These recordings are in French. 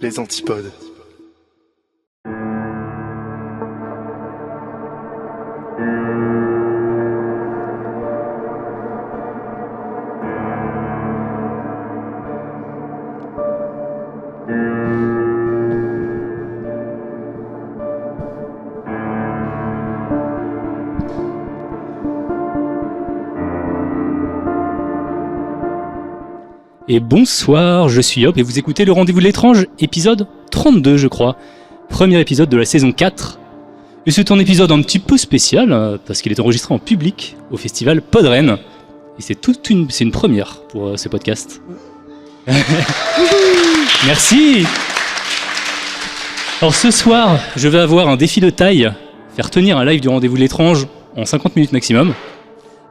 les antipodes. Et bonsoir, je suis Hop et vous écoutez le Rendez-vous de l'étrange, épisode 32 je crois. Premier épisode de la saison 4. Et c'est un épisode un petit peu spécial, parce qu'il est enregistré en public au festival Podren. Et c'est une première pour ce podcast. Merci. Alors ce soir, je vais avoir un défi de taille, faire tenir un live du Rendez-vous de l'étrange en 50 minutes maximum.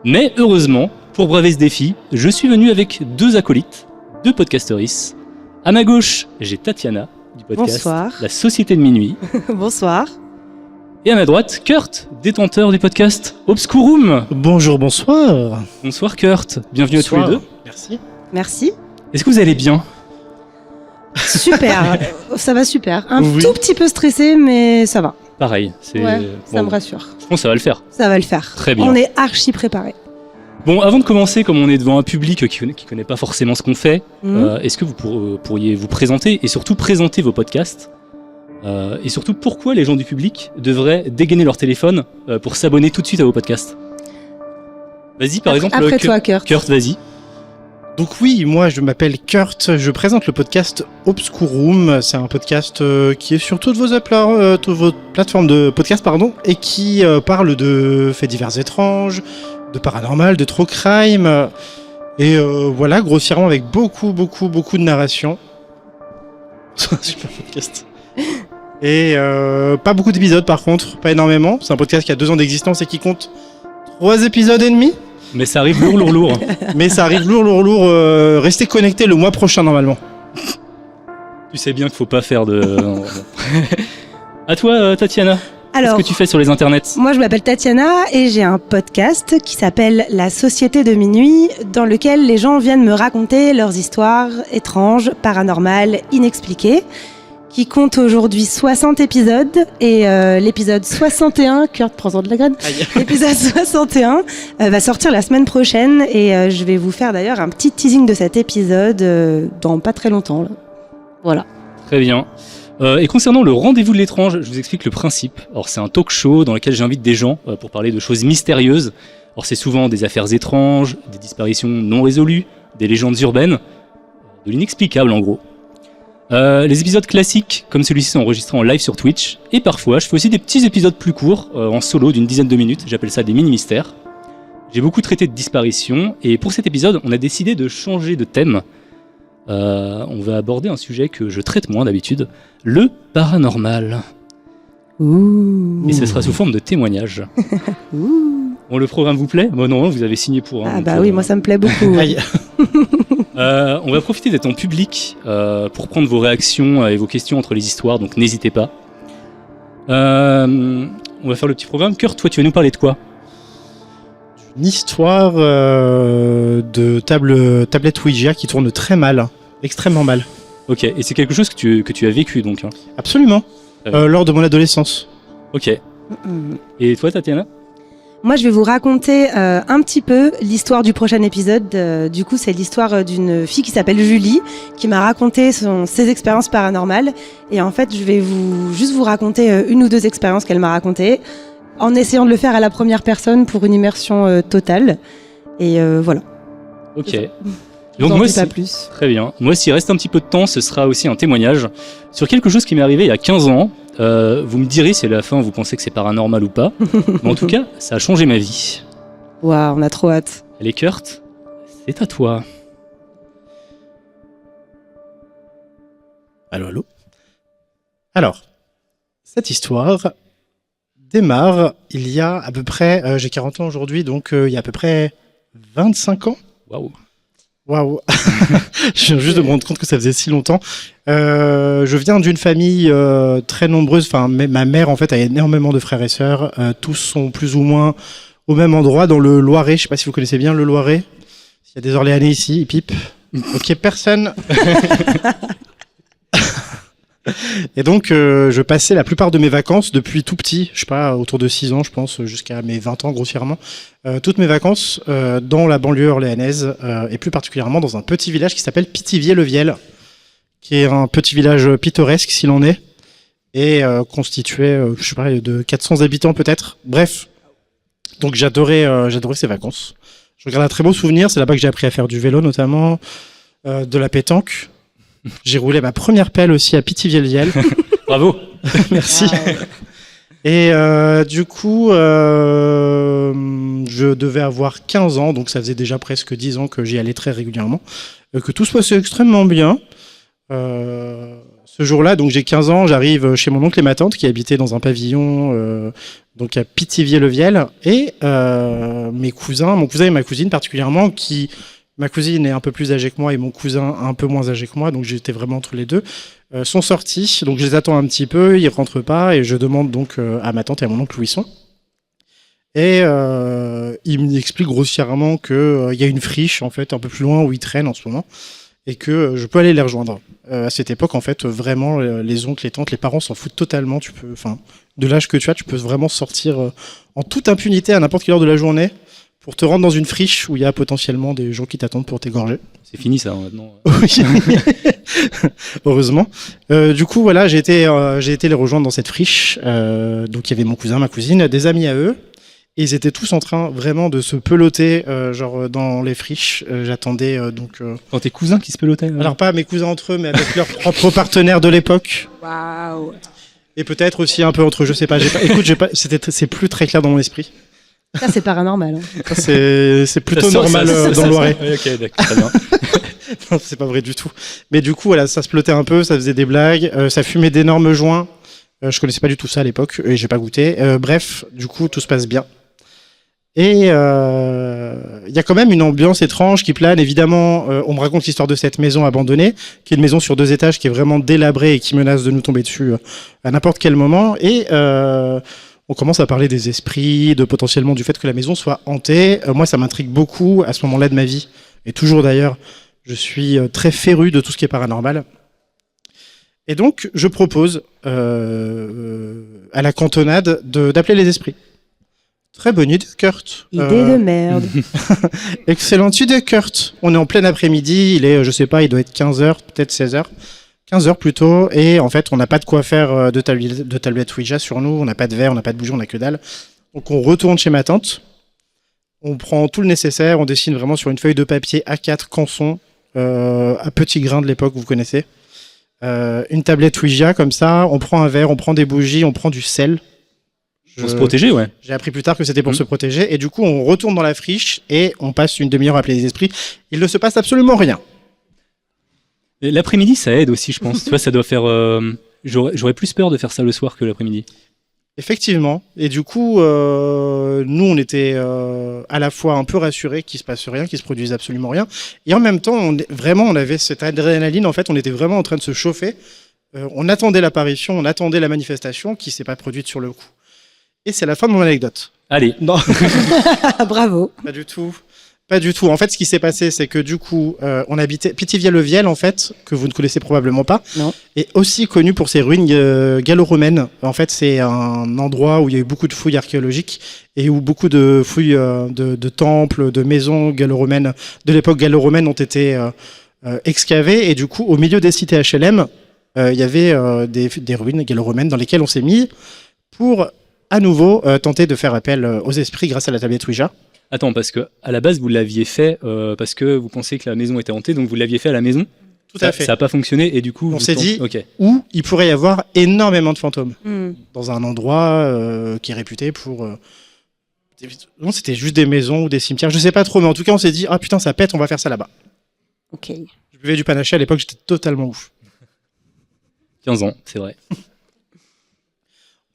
Mais heureusement, pour braver ce défi, je suis venu avec deux acolytes, deux podcasteristes. À ma gauche, j'ai Tatiana du podcast Bonsoir. La Société de Minuit. Bonsoir. Et à ma droite, Kurt, détenteur du podcast Obscurum. Bonjour, bonsoir. Bonsoir Kurt, bienvenue Bonsoir. à tous les deux. Merci. Merci. Est-ce que vous allez bien ? Super. Ça va super. Un Oui. tout petit peu stressé, mais ça va. Pareil, c'est Ouais, ça bon, me rassure. je pense que ça va le faire. Ça va le faire. Très bien. On est archi préparés. Bon, avant de commencer, comme on est devant un public qui connaît pas forcément ce qu'on fait, est-ce que vous pourriez vous présenter et surtout présenter vos podcasts et surtout pourquoi les gens du public devraient dégainer leur téléphone pour s'abonner tout de suite à vos podcasts ? Vas-y, par exemple, Après toi, Kurt. Kurt, vas-y. Donc oui, moi je m'appelle Kurt, je présente le podcast Obscurum. C'est un podcast qui est sur toutes vos plateformes de podcast, pardon, et qui parle de faits divers étranges, de paranormal, de true crime, et voilà, grossièrement avec beaucoup de narration. C'est un super podcast. Et pas beaucoup d'épisodes par contre, pas énormément. C'est un podcast qui a 2 ans d'existence et qui compte 3 épisodes et demi. Mais ça arrive lourd. Mais ça arrive lourd. Restez connectés le mois prochain normalement. Tu sais bien qu'il faut pas faire de... À toi, Tatiana. Alors, Qu'est-ce que tu fais sur les internets ? moi je m'appelle Tatiana et j'ai un podcast qui s'appelle La Société de Minuit, dans lequel les gens viennent me raconter leurs histoires étranges, paranormales, inexpliquées, qui compte aujourd'hui 60 épisodes, et l'épisode 61, Kurt, prends-en de la graine, l'épisode 61 va sortir la semaine prochaine, et je vais vous faire d'ailleurs un petit teasing de cet épisode dans pas très longtemps. Là. Voilà. Très bien. Et concernant le Rendez-vous de l'étrange, je vous explique le principe. Alors c'est un talk show dans lequel j'invite des gens pour parler de choses mystérieuses. Alors c'est souvent des affaires étranges, des disparitions non résolues, des légendes urbaines, de l'inexplicable en gros. Les épisodes classiques comme celui-ci sont enregistrés en live sur Twitch, et parfois je fais aussi des petits épisodes plus courts en solo d'une dizaine de minutes, j'appelle ça des mini-mystères. J'ai beaucoup traité de disparitions, et pour cet épisode on a décidé de changer de thème. On va aborder un sujet que je traite moins d'habitude, le paranormal. Ouh. Mais ce sera sous forme de témoignage. Ouh. Bon, le programme vous plaît ? Bon, non, vous avez signé pour. Ah bah oui, moi ça me plaît beaucoup. Aïe. On va profiter d'être en public pour prendre vos réactions et vos questions entre les histoires, donc n'hésitez pas. On va faire le petit programme. Kurt, toi, tu vas nous parler de quoi ? Une histoire de tablette Ouija qui tourne très mal, extrêmement mal. Ok, et c'est quelque chose que tu as vécu donc. Hein. Absolument. Lors de mon adolescence. Ok. Mm. Et toi, Tatiana ? Moi, je vais vous raconter un petit peu l'histoire du prochain épisode. Du coup, c'est l'histoire d'une fille qui s'appelle Julie, qui m'a raconté ses expériences paranormales. Et en fait, je vais juste vous raconter 1 ou 2 expériences qu'elle m'a racontées, en essayant de le faire à la première personne pour une immersion totale. Et voilà. Ok. Je vous Donc en moi, dis pas plus. très bien. Moi, s'il reste un petit peu de temps, ce sera aussi un témoignage sur quelque chose qui m'est arrivé il y a 15 ans. Vous me direz si à la fin vous pensez que c'est paranormal ou pas. Mais en tout cas, ça a changé ma vie. Waouh, on a trop hâte. Allez, Kurt, c'est à toi. Allô. Alors, cette histoire démarre il y a à peu près, j'ai 40 ans aujourd'hui, donc il y a à peu près 25 ans. Waouh. Waouh. Je viens juste de me rendre compte que ça faisait si longtemps. Je viens d'une famille très nombreuse. Enfin, ma mère en fait a énormément de frères et sœurs. Tous sont plus ou moins au même endroit dans le Loiret. Je sais pas si vous connaissez bien le Loiret. Il y a des Orléanais ici, ils pipent. Ok, personne. Et donc, je passais la plupart de mes vacances depuis tout petit, je sais pas, autour de 6 ans, je pense, jusqu'à mes 20 ans grossièrement, toutes mes vacances dans la banlieue orléanaise, et plus particulièrement dans un petit village qui s'appelle Pithiviers-le-Viel, qui est un petit village pittoresque s'il en est, et constitué, je sais pas, de 400 habitants peut-être. Bref, donc j'adorais ces vacances. Je regarde un très beau souvenir, c'est là-bas que j'ai appris à faire du vélo notamment, de la pétanque. J'ai roulé ma première pelle aussi à Pithiviers-le-Viel. Bravo. Merci. Wow. Et du coup, je devais avoir 15 ans, donc ça faisait déjà presque 10 ans que j'y allais très régulièrement, que tout se passait extrêmement bien. Ce jour-là, donc j'ai 15 ans, j'arrive chez mon oncle et ma tante qui habitaient dans un pavillon donc à Pithiviers-le-Viel, et mon cousin et ma cousine particulièrement, ma cousine est un peu plus âgée que moi et mon cousin un peu moins âgé que moi, donc j'étais vraiment entre les deux, sont sortis. Donc je les attends un petit peu, ils rentrent pas, et je demande donc à ma tante et à mon oncle où ils sont. Et ils m'expliquent grossièrement qu'il y a une friche en fait un peu plus loin où ils traînent en ce moment, et que je peux aller les rejoindre. À cette époque, en fait, vraiment, les oncles, les tantes, les parents s'en foutent totalement. De l'âge que tu as, tu peux vraiment sortir en toute impunité à n'importe quelle heure de la journée pour te rendre dans une friche où il y a potentiellement des gens qui t'attendent pour t'égorger. C'est fini ça maintenant. Oui. Heureusement. Du coup, voilà, j'ai été les rejoindre dans cette friche. Donc, il y avait mon cousin, ma cousine, des amis à eux. Et ils étaient tous en train vraiment de se peloter, genre dans les friches. J'attendais Quand tes cousins qui se pelotaient. alors pas mes cousins entre eux, mais avec leurs propres partenaires de l'époque. Waouh. Et peut-être aussi un peu entre eux, je sais pas. C'est plus très clair dans mon esprit. Ça, c'est paranormal. Hein. Ça, c'est plutôt normal dans le Loiret. Ok, d'accord, très bien. Non, c'est pas vrai du tout. Mais du coup, voilà, ça se pelotait un peu, ça faisait des blagues, ça fumait d'énormes joints. Je connaissais pas du tout ça à l'époque et j'ai pas goûté. Bref, du coup, tout se passe bien. Et il y a quand même une ambiance étrange qui plane. Évidemment, on me raconte l'histoire de cette maison abandonnée, qui est une maison sur 2 étages, qui est vraiment délabrée et qui menace de nous tomber dessus à n'importe quel moment. Et on commence à parler des esprits, de potentiellement du fait que la maison soit hantée. Moi, ça m'intrigue beaucoup à ce moment-là de ma vie, et toujours d'ailleurs. Je suis très féru de tout ce qui est paranormal. Et donc, je propose à la cantonade d'appeler les esprits. Très bonne idée, Kurt. Idée de merde. Excellente idée, Kurt. On est en plein après-midi, il est, je sais pas, il doit être 15h, peut-être 16h. 15h plutôt, et en fait, on n'a pas de quoi faire de tablette Ouija sur nous, on n'a pas de verre, on n'a pas de bougie, on n'a que dalle. Donc, on retourne chez ma tante, on prend tout le nécessaire, on dessine vraiment sur une feuille de papier A4 canson, à petits grains de l'époque, vous connaissez. Une tablette Ouija, comme ça, on prend un verre, on prend des bougies, on prend du sel. Pour se protéger, ouais. J'ai appris plus tard que c'était pour se protéger. Et du coup, on retourne dans la friche et on passe une demi-heure à appeler les esprits. Il ne se passe absolument rien. Et l'après-midi, ça aide aussi, je pense. Tu vois, ça doit faire. J'aurais plus peur de faire ça le soir que l'après-midi. Effectivement. Et du coup, nous, on était à la fois un peu rassurés qu'il se passe rien, qu'il se produise absolument rien. Et en même temps, on avait cette adrénaline. En fait, on était vraiment en train de se chauffer. On attendait l'apparition, on attendait la manifestation qui s'est pas produite sur le coup. Et c'est la fin de mon anecdote. Allez. Non. Bravo. Pas du tout. Pas du tout. En fait, ce qui s'est passé, c'est que du coup, on habitait Pithiviers-le-Viel, en fait, que vous ne connaissez probablement pas, Non. est aussi connu pour ses ruines gallo-romaines. En fait, c'est un endroit où il y a eu beaucoup de fouilles archéologiques et où beaucoup de fouilles de temples, de maisons gallo-romaines de l'époque gallo-romaine ont été excavées. Et du coup, au milieu des cités HLM, il y avait des ruines gallo-romaines dans lesquelles on s'est mis pour à nouveau tenter de faire appel aux esprits grâce à la tablette Ouija. Attends, parce que à la base, vous l'aviez fait parce que vous pensiez que la maison était hantée, donc vous l'aviez fait à la maison. Tout à fait. Ça n'a pas fonctionné et du coup, On s'est dit ok. où il pourrait y avoir énormément de fantômes. Hmm. Dans un endroit qui est réputé pour... Non, c'était juste des maisons ou des cimetières, je sais pas trop, mais en tout cas, on s'est dit, ah putain, ça pète, on va faire ça là-bas. Ok. Je buvais du panaché à l'époque, j'étais totalement ouf. 15 ans, c'est vrai.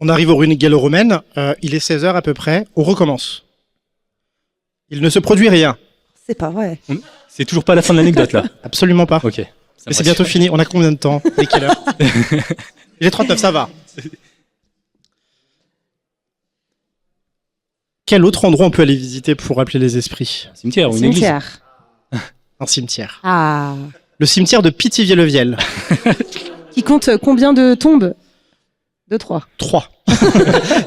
On arrive aux ruines gallo-romaines, il est 16h à peu près, on recommence. Il ne se produit rien. C'est pas vrai. C'est toujours pas la fin de l'anecdote là. Absolument pas. Ok. Mais c'est bientôt fini, on a combien de temps? Et quelle heure? J'ai 39, ça va. Quel autre endroit on peut aller visiter pour appeler les esprits? Cimetière ou une église. Cimetière. Un cimetière. Ah. Le cimetière de Pithiviers-le-Viel. Qui compte combien de tombes? 2, 3. 3.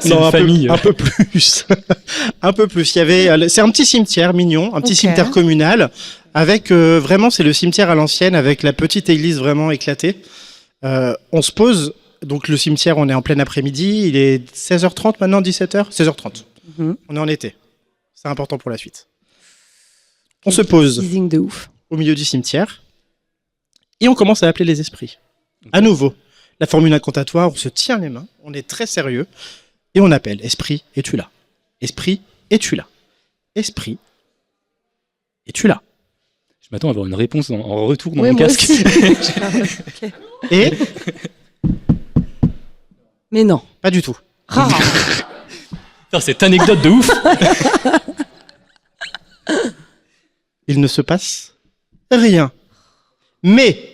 C'est une famille. Un peu plus. Un peu plus. C'est un petit cimetière mignon, un petit cimetière communal, avec vraiment, c'est le cimetière à l'ancienne, avec la petite église vraiment éclatée. On se pose, donc le cimetière, on est en plein après-midi, il est 16h30 maintenant, 17h 16h30. On est en été. C'est important pour la suite. On se pose De ouf. au milieu du cimetière et on commence à appeler les esprits. À nouveau, la formule incantatoire, on se tient les mains, on est très sérieux et on appelle. Esprit, es-tu là? Esprit, es-tu là? Esprit, es-tu là? Je m'attends à avoir une réponse en retour dans Ouais, mon moi casque. aussi. Ok. Et Mais non. pas du tout. Ah. Putain, cette anecdote de ouf. Il ne se passe rien. Mais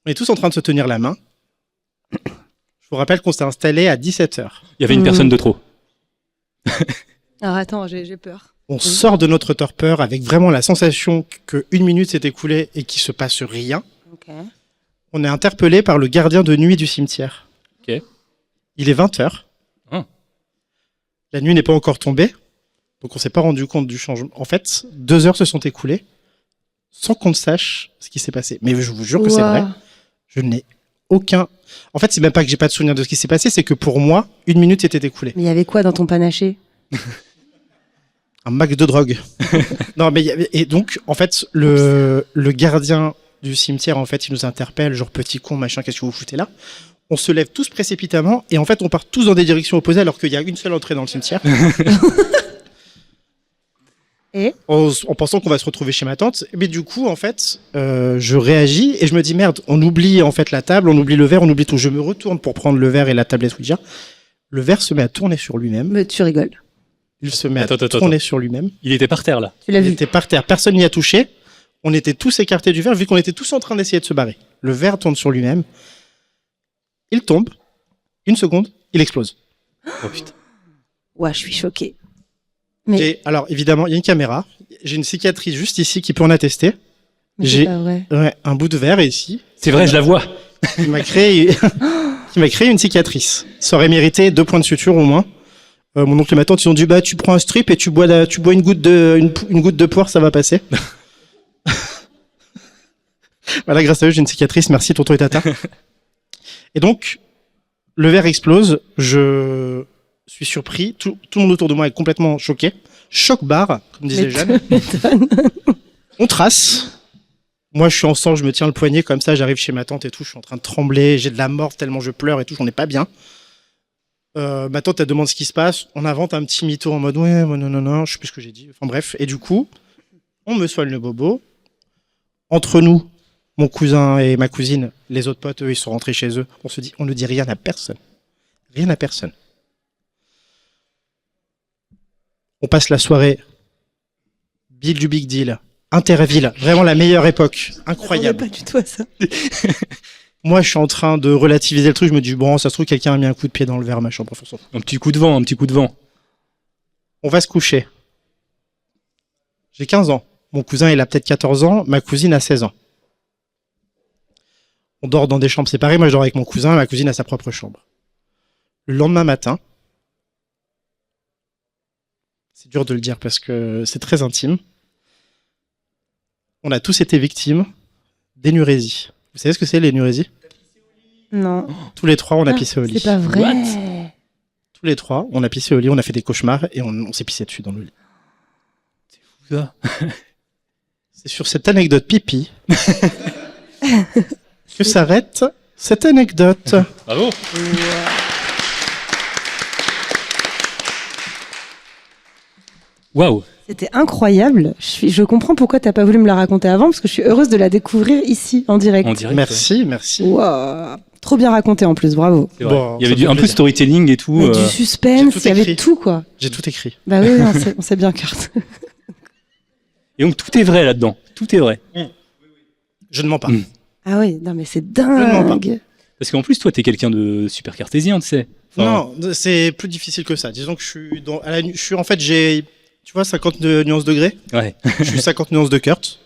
on est tous en train de se tenir la main. Je vous rappelle qu'on s'est installé à 17h. Il y avait une personne de trop. Alors attends, j'ai peur. On sort de notre torpeur avec vraiment la sensation qu'une minute s'est écoulée et qu'il se passe rien. Ok. On est interpellé par le gardien de nuit du cimetière. Ok. Il est 20h. Ah. La nuit n'est pas encore tombée. Donc on s'est pas rendu compte du changement. En fait, 2 heures se sont écoulées sans qu'on ne sache ce qui s'est passé. Mais je vous jure que c'est vrai. Je n'ai aucun... En fait, c'est même pas que j'ai pas de souvenir de ce qui s'est passé, c'est que pour moi, 1 minute s'était écoulée. Mais il y avait quoi dans ton panaché? Un max de drogue. Non, mais et donc, en fait, le gardien du cimetière, en fait, il nous interpelle, genre petit con, machin, qu'est-ce que vous foutez là? On se lève tous précipitamment et en fait, on part tous dans des directions opposées alors qu'il y a une seule entrée dans le cimetière. Et en pensant qu'on va se retrouver chez ma tante. Mais du coup, en fait, je réagis et je me dis merde, on oublie en fait la table, on oublie le verre, on oublie tout. Je me retourne pour prendre le verre et la tablette Ouija. Le verre se met à tourner sur lui-même. Mais tu rigoles. Il se met à tourner sur lui-même. Il était par terre là. Tu l'as Il vu? était par terre, personne n'y a touché. On était tous écartés du verre vu qu'on était tous en train d'essayer de se barrer. Le verre tourne sur lui-même. Il tombe. 1 seconde, il explose. Oh putain. Ouais, je suis choquée. Mais, Et alors, évidemment, il y a une caméra. J'ai une cicatrice juste ici qui peut en attester. mais j'ai- c'est pas vrai. Ouais, un bout de verre ici C'est vrai, je la vois. qui m'a créé, qui m'a créé une cicatrice. Ça aurait mérité 2 points de suture au moins. Mon oncle et ma tante, ils ont dit, bah, tu prends un strip et tu bois une goutte de poire, ça va passer. Voilà, grâce à eux, j'ai une cicatrice. Merci, tonton et tata. Et donc, le verre explose. Je suis surpris. Tout le monde autour de moi est complètement choqué. Choc-barre, comme disait Jeanne. On trace. Moi, je suis en sang, je me tiens le poignet comme ça. J'arrive chez ma tante et tout. Je suis en train de trembler. J'ai de la morve tellement je pleure et tout. J'en ai pas bien. Ma tante, elle demande ce qui se passe. On invente un petit mytho en mode ouais, non, je sais plus ce que j'ai dit. Enfin bref. Et du coup, on me soigne le bobo. Entre nous, mon cousin et ma cousine, les autres potes, eux, ils sont rentrés chez eux. On se dit, on ne dit rien à personne. Rien à personne. On passe la soirée. Bill du Big Deal. Interville. Vraiment la meilleure époque. Incroyable. Pas du tout à ça. Moi, je suis en train de relativiser le truc. Je me dis, bon, ça se trouve, quelqu'un a mis un coup de pied dans le verre, machin. Bref, on s'en fout. Un petit coup de vent, un petit coup de vent. On va se coucher. J'ai 15 ans. Mon cousin, il a peut-être 14 ans. Ma cousine a 16 ans. On dort dans des chambres séparées. Moi, je dors avec mon cousin. Ma cousine a sa propre chambre. Le lendemain matin, c'est dur de le dire parce que c'est très intime. On a tous été victimes d'énurésie. Vous savez ce que c'est l'énurésie? Non. Tous les 3, on a Ah, pissé au lit. C'est pas vrai. What? Tous les 3, on a pissé au lit. On a fait des cauchemars et on s'est pissé dessus dans le lit. Ça. C'est sur cette anecdote pipi que s'arrête cette anecdote. Bravo. Waouh. C'était incroyable. Je comprends pourquoi t'as pas voulu me la raconter avant, parce que je suis heureuse de la découvrir ici, en direct. En direct. Merci. Wow. Trop bien raconté en plus, bravo. C'est vrai. Bon, Il y avait ça fait un peu de plaisir. storytelling et tout. Mais du suspense, j'ai tout il y avait écrit. tout, quoi. J'ai tout écrit. Bah oui, on sait bien, Kurt. Et donc tout est vrai là-dedans. Tout est vrai. Je ne mens pas. Ah oui, non mais c'est ne mens pas. dingue. Parce qu'en plus, toi, t'es quelqu'un de super cartésien, tu sais. Enfin, Non, c'est plus difficile que ça. Disons que je suis je suis en fait j'ai tu vois 50 nuances degrés. Ouais. Je suis 50 nuances de Kurt.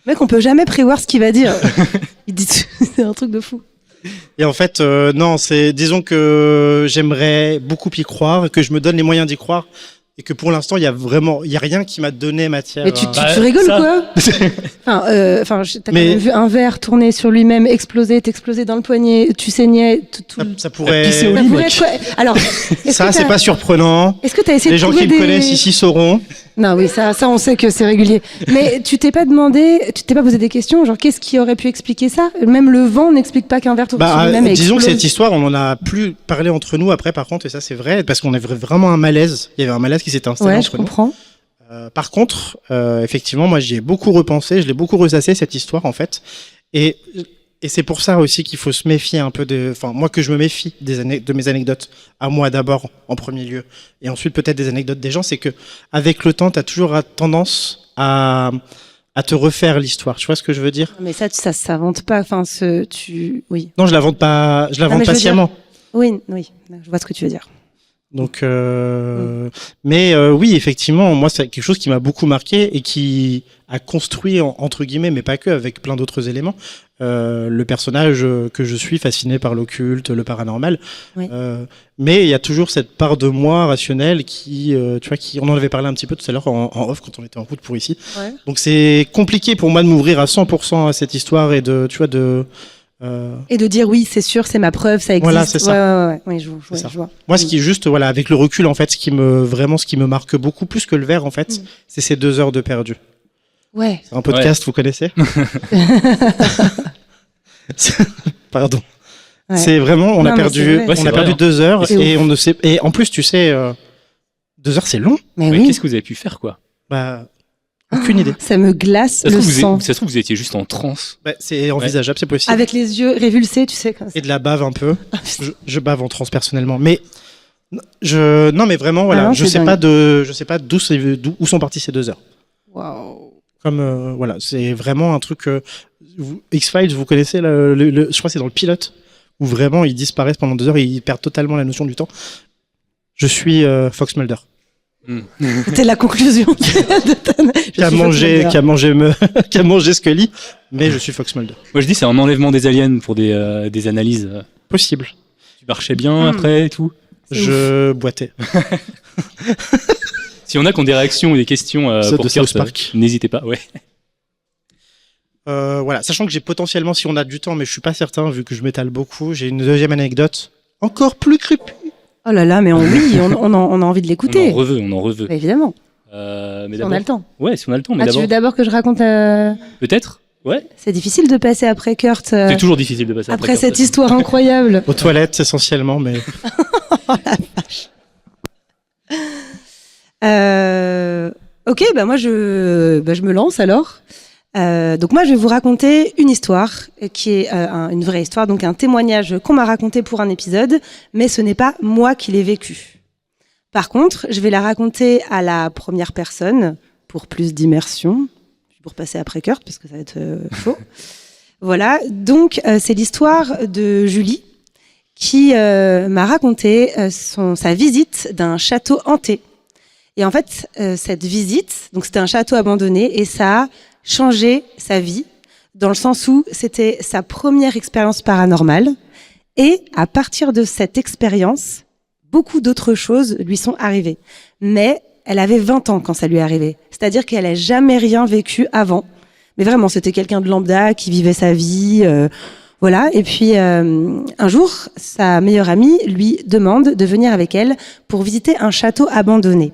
Mec, on peut jamais prévoir ce qu'il va dire. Il dit c'est un truc de fou. Et en fait, non, disons que j'aimerais beaucoup y croire, que je me donne les moyens d'y croire, et que pour l'instant, il y a rien qui m'a donné matière. Mais tu rigoles ou quoi? T'as quand même vu un verre tourner sur lui-même, t'exploser dans le poignet, tu saignais, ça pourrait. Pisser au ça lit, pourrait mec. être quoi? Alors, Ça, c'est pas surprenant. Est-ce que t'as essayé Les de gens trouver qui me connaissent ici sauront. Non, oui, ça, on sait que c'est régulier. Mais tu t'es pas posé des questions, genre qu'est-ce qui aurait pu expliquer ça? Même le vent n'explique pas qu'un verre tourne sur lui-même. Disons que cette histoire, on en a plus parlé entre nous après, par contre, et ça c'est vrai, parce qu'on avait vraiment un malaise. Il y avait un malaise qui s'était installé entre nous. Ouais, je comprends. Par contre, effectivement, moi j'y ai beaucoup repensé, je l'ai beaucoup ressassé cette histoire en fait, et c'est pour ça aussi qu'il faut se méfier un peu moi que je me méfie de mes anecdotes, à moi d'abord en premier lieu, et ensuite peut-être des anecdotes des gens, c'est que avec le temps, t'as toujours tendance à te refaire l'histoire. Tu vois ce que je veux dire? Mais ça s'invente pas. Enfin, oui. Non, je l'invente pas, patiemment. Oui, je vois ce que tu veux dire. Donc, mais oui, effectivement, moi, c'est quelque chose qui m'a beaucoup marqué et qui a construit, entre guillemets, mais pas que, avec plein d'autres éléments, le personnage que je suis, fasciné par l'occulte, le paranormal. Oui. Mais il y a toujours cette part de moi rationnelle qui, tu vois, on en avait parlé un petit peu tout à l'heure en off quand on était en route pour ici. Ouais. Donc c'est compliqué pour moi de m'ouvrir à 100% à cette histoire et de, tu vois, Et de dire oui, c'est sûr, c'est ma preuve, ça existe. Voilà, c'est ça. Ouais. Oui, je vois. Moi, ce qui est juste, voilà, avec le recul, en fait, ce qui me marque beaucoup plus que le verre, en fait, c'est ces 2 heures de perdu. Ouais. C'est un podcast, vous connaissez? Pardon. Ouais. C'est vraiment, on a perdu 2 heures et on ne sait, et en plus, tu sais, 2 heures, c'est long. Mais Mais oui. qu'est-ce que vous avez pu faire, quoi? Bah, aucune idée. Ça me glace Ça se le trouve, sang. ça se trouve, vous étiez juste en transe. Bah, c'est envisageable, c'est possible. Avec les yeux révulsés, tu sais. Comme ça. Et de la bave un peu. Je bave en transe personnellement, mais non, mais vraiment, voilà, non, je sais pas où sont partis ces 2 heures. Waouh. Comme voilà, c'est vraiment un truc. X-Files, vous connaissez je crois que c'est dans le pilote où vraiment ils disparaissent pendant 2 heures et ils perdent totalement la notion du temps. Je suis Fox Mulder. C'était la conclusion de Qui a mangé Scully, mais je suis Fox Mulder. Moi, je dis, c'est un enlèvement des aliens pour des analyses. Possible. Tu marchais bien après et tout. Je boitais. Si on a qui ont des réactions ou des questions pour de Kurt, South Park. n'hésitez pas. Ouais. Voilà, sachant que j'ai potentiellement, si on a du temps, mais je suis pas certain vu que je m'étale beaucoup, j'ai une deuxième anecdote encore plus creepy. Oh là là, mais on a envie de l'écouter. On en reveut. Bah, évidemment. Mais Si on a le temps. Ouais, si on a le temps. Mais Tu veux d'abord que je raconte peut-être. Ouais. C'est difficile de passer après Kurt. C'est toujours difficile de passer après Kurt, cette ça. histoire incroyable. Aux toilettes essentiellement, mais. Oh la vache. Ok, bah moi je me lance alors. Donc moi je vais vous raconter une histoire qui est une vraie histoire, donc un témoignage qu'on m'a raconté pour un épisode, mais ce n'est pas moi qui l'ai vécu. Par contre, je vais la raconter à la première personne pour plus d'immersion, pour passer après Kurt parce que ça va être chaud. Voilà, donc c'est l'histoire de Julie qui m'a raconté sa visite d'un château hanté. Et en fait, cette visite, donc c'était un château abandonné et ça a changé sa vie dans le sens où c'était sa première expérience paranormale et à partir de cette expérience, beaucoup d'autres choses lui sont arrivées. Mais elle avait 20 ans quand ça lui est arrivé. C'est-à-dire qu'elle n'a jamais rien vécu avant. Mais vraiment, c'était quelqu'un de lambda qui vivait sa vie. Voilà. Et puis, un jour, sa meilleure amie lui demande de venir avec elle pour visiter un château abandonné.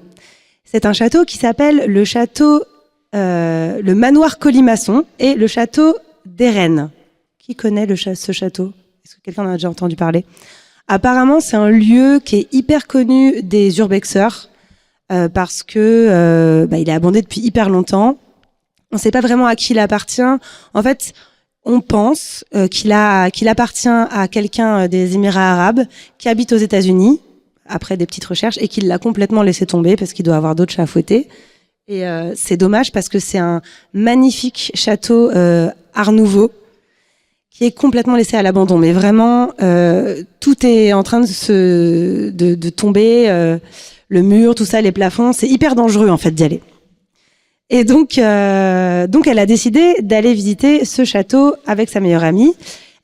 C'est un château qui s'appelle le château, le manoir Colimaçon et le château d'Erennes. Qui connaît ce château? Est-ce que quelqu'un en a déjà entendu parler? Apparemment, c'est un lieu qui est hyper connu des urbexeurs parce que il est abandonné depuis hyper longtemps. On ne sait pas vraiment à qui il appartient. En fait, on pense qu'il appartient à quelqu'un des Émirats arabes qui habite aux États-Unis après des petites recherches et qu'il l'a complètement laissé tomber parce qu'il doit avoir d'autres chats à fouetter. Et c'est dommage parce que c'est un magnifique château Art Nouveau qui est complètement laissé à l'abandon. Mais vraiment, tout est en train de tomber, le mur, tout ça, les plafonds. C'est hyper dangereux en fait d'y aller. Et donc elle a décidé d'aller visiter ce château avec sa meilleure amie.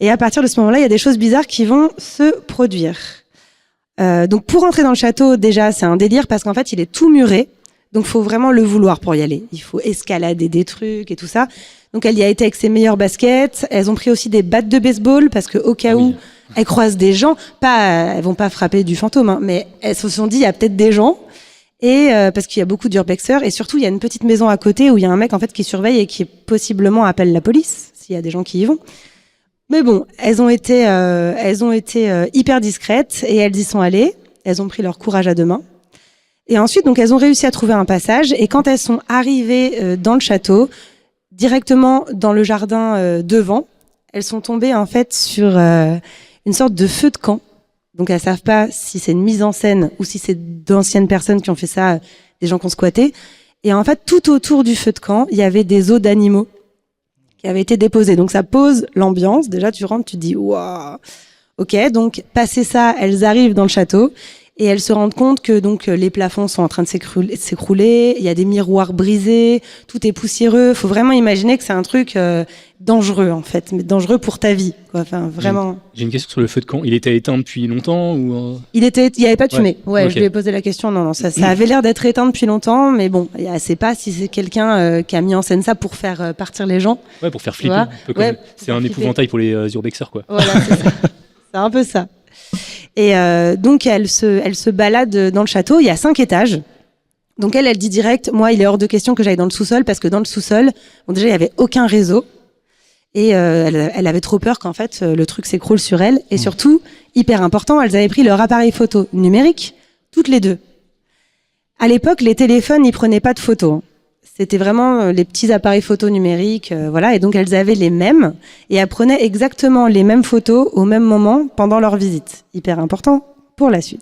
Et à partir de ce moment-là, il y a des choses bizarres qui vont se produire. Donc pour entrer dans le château, déjà, c'est un délire parce qu'en fait, il est tout muré. Donc faut vraiment le vouloir pour y aller. Il faut escalader des trucs et tout ça. Donc elle y a été avec ses meilleures baskets. Elles ont pris aussi des battes de baseball parce que au cas où elles croisent des gens, elles vont pas frapper du fantôme, hein, mais elles se sont dit il y a peut-être des gens. Et parce qu'il y a beaucoup d'urbexeurs et surtout il y a une petite maison à côté où il y a un mec en fait qui surveille et qui possiblement appelle la police s'il y a des gens qui y vont. Mais bon, elles ont été hyper discrètes et elles y sont allées. Elles ont pris leur courage à deux mains. Et ensuite, donc, elles ont réussi à trouver un passage. Et quand elles sont arrivées dans le château, directement dans le jardin devant, elles sont tombées en fait sur une sorte de feu de camp. Donc, elles savent pas si c'est une mise en scène ou si c'est d'anciennes personnes qui ont fait ça, des gens qui ont squatté. Et en fait, tout autour du feu de camp, il y avait des os d'animaux qui avaient été déposés. Donc ça pose l'ambiance. Déjà, tu rentres, tu te dis waouh. Ok, donc passé ça, elles arrivent dans le château et elles se rendent compte que donc les plafonds sont en train de s'écrouler. Il y a des miroirs brisés, tout est poussiéreux. Faut vraiment imaginer que c'est un truc dangereux en fait, mais dangereux pour ta vie, quoi. Enfin vraiment. J'ai une question sur le feu de camp. Il était éteint depuis longtemps ou il y avait pas de fumée. Ouais, Ok. je lui ai posé la question. Non, ça avait l'air d'être éteint depuis longtemps, mais bon, je sais pas si c'est quelqu'un qui a mis en scène ça pour faire partir les gens. Ouais, pour faire flipper. vois Un peu comme- Ouais, c'est un épouvantail pour les urbexeurs, quoi. Voilà, c'est ça. C'est un peu ça. Et donc elle se balade dans le château. Il y a 5 étages. Donc elle dit direct, moi, il est hors de question que j'aille dans le sous-sol parce que dans le sous-sol, bon, déjà il y avait aucun réseau. Et elle avait trop peur qu'en fait le truc s'écroule sur elle. Et surtout, hyper important, elles avaient pris leur appareil photo numérique, toutes les deux. À l'époque, les téléphones, ils prenaient pas de photos. C'était vraiment les petits appareils photo numériques, voilà. Et donc elles avaient les mêmes et elles prenaient exactement les mêmes photos au même moment pendant leur visite. Hyper important pour la suite.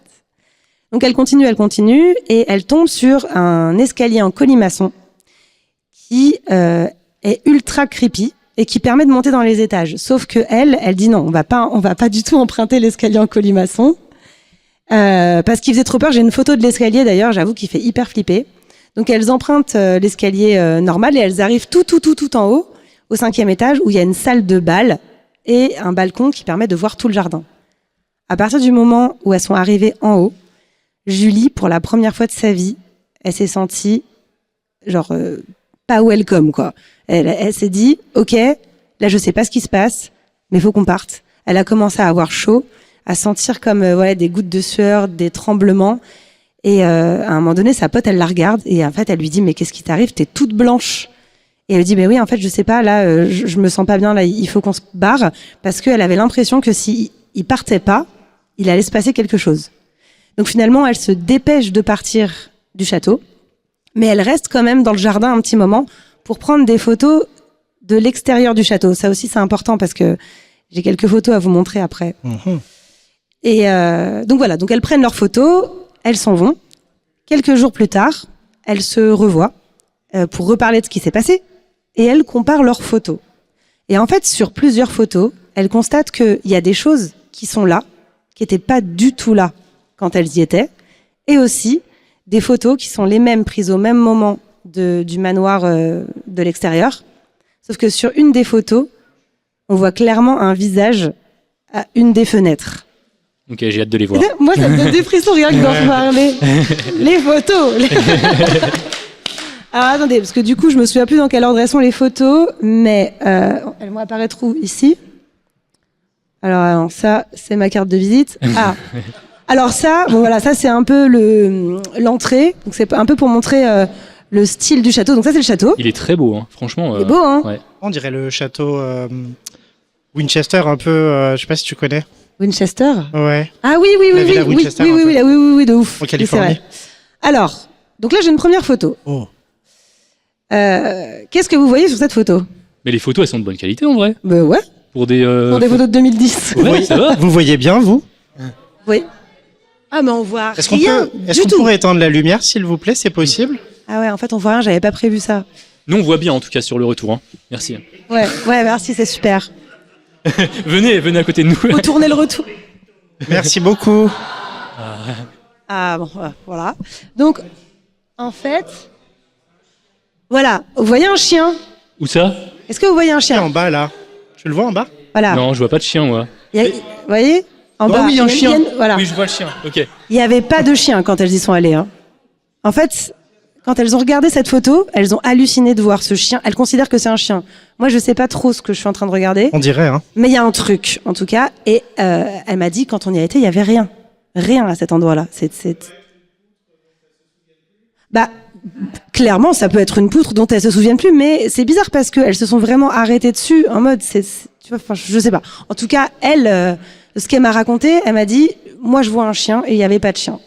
Donc elle continue et elle tombe sur un escalier en colimaçon qui est ultra creepy et qui permet de monter dans les étages. Sauf que elle dit non, on va pas du tout emprunter l'escalier en colimaçon parce qu'il faisait trop peur. J'ai une photo de l'escalier d'ailleurs, j'avoue qu'il fait hyper flipper. Donc elles empruntent l'escalier normal et elles arrivent tout en haut, au 5e étage où il y a une salle de bal et un balcon qui permet de voir tout le jardin. À partir du moment où elles sont arrivées en haut, Julie, pour la première fois de sa vie, elle s'est sentie genre pas welcome, quoi. Elle s'est dit, ok, là je sais pas ce qui se passe, mais faut qu'on parte. Elle a commencé à avoir chaud, à sentir comme des gouttes de sueur, des tremblements. Et à un moment donné, sa pote, elle la regarde et en fait, elle lui dit, mais qu'est-ce qui t'arrive? T'es toute blanche. Et elle dit, mais oui, en fait, je sais pas, là, je me sens pas bien, là, il faut qu'on se barre, parce qu'elle avait l'impression que si il partait pas, il allait se passer quelque chose. Donc finalement, elle se dépêche de partir du château, mais elle reste quand même dans le jardin un petit moment pour prendre des photos de l'extérieur du château. Ça aussi, c'est important parce que j'ai quelques photos à vous montrer après. Et donc voilà, donc elles prennent leurs photos, elles s'en vont. Quelques jours plus tard, elles se revoient pour reparler de ce qui s'est passé et elles comparent leurs photos. Et en fait, sur plusieurs photos, elles constatent qu'il y a des choses qui sont là, qui n'étaient pas du tout là quand elles y étaient, et aussi des photos qui sont les mêmes prises au même moment du manoir de l'extérieur. Sauf que sur une des photos, on voit clairement un visage à une des fenêtres. Ok, j'ai hâte de les voir. Moi, ça me donne des frissons rien que d'en reparler. Les photos. Alors attendez, parce que du coup, je me souviens plus dans quel ordre elles sont les photos, mais elles vont apparaître où? Ici. Alors ça, c'est ma carte de visite. Ah. Alors ça, bon voilà, ça c'est un peu l'entrée. Donc c'est un peu pour montrer le style du château. Donc ça c'est le château. Il est très beau, hein. Franchement. Il est beau, hein. Ouais. On dirait le château Winchester, un peu, je sais pas si tu connais. Winchester. Ouais. Ah oui, La villa Winchester, un peu. oui, de ouf. En Californie. Oui, c'est vrai. Alors, donc là j'ai une première photo. Oh. Qu'est-ce que vous voyez sur cette photo? Mais les photos, elles sont de bonne qualité en vrai. Ben ouais. Pour des Photos de 2010. Ouais, ça va. Vous voyez bien, vous? Oui. Ah mais on voit Est-ce qu'on rien est-ce du qu'on tout. pourrait éteindre la lumière, s'il vous plaît? C'est possible? Ah ouais, en fait on voit rien, j'avais pas prévu ça. Nous, on voit bien en tout cas sur le retour. Hein. Merci. Ouais, merci, c'est super. venez à côté de nous. Faut tourner le retour. Merci beaucoup. Ah bon, voilà. Donc, en fait, Voilà, vous voyez un chien? Où ça? Est-ce que vous voyez un Et chien? en bas, là. Tu le vois en bas? Voilà. Non, je vois pas de chien, moi. Vous voyez? En Oh bas. oui, un chien. Voilà. Oui, je vois le chien. Ok. Il n'y avait pas de chien quand elles y sont allées. Hein. En fait, quand elles ont regardé cette photo, elles ont halluciné de voir ce chien. Elles considèrent que c'est un chien. Moi, je sais pas trop ce que je suis en train de regarder, On dirait, hein. mais il y a un truc, en tout cas. Et elle m'a dit, quand on y a été, il y avait rien. Rien à cet endroit-là. Bah, clairement, ça peut être une poutre dont elles se souviennent plus, mais c'est bizarre parce qu'elles se sont vraiment arrêtées dessus en mode, tu vois, enfin, je sais pas. En tout cas, elle, ce qu'elle m'a raconté, elle m'a dit, moi, je vois un chien et il n'y avait pas de chien.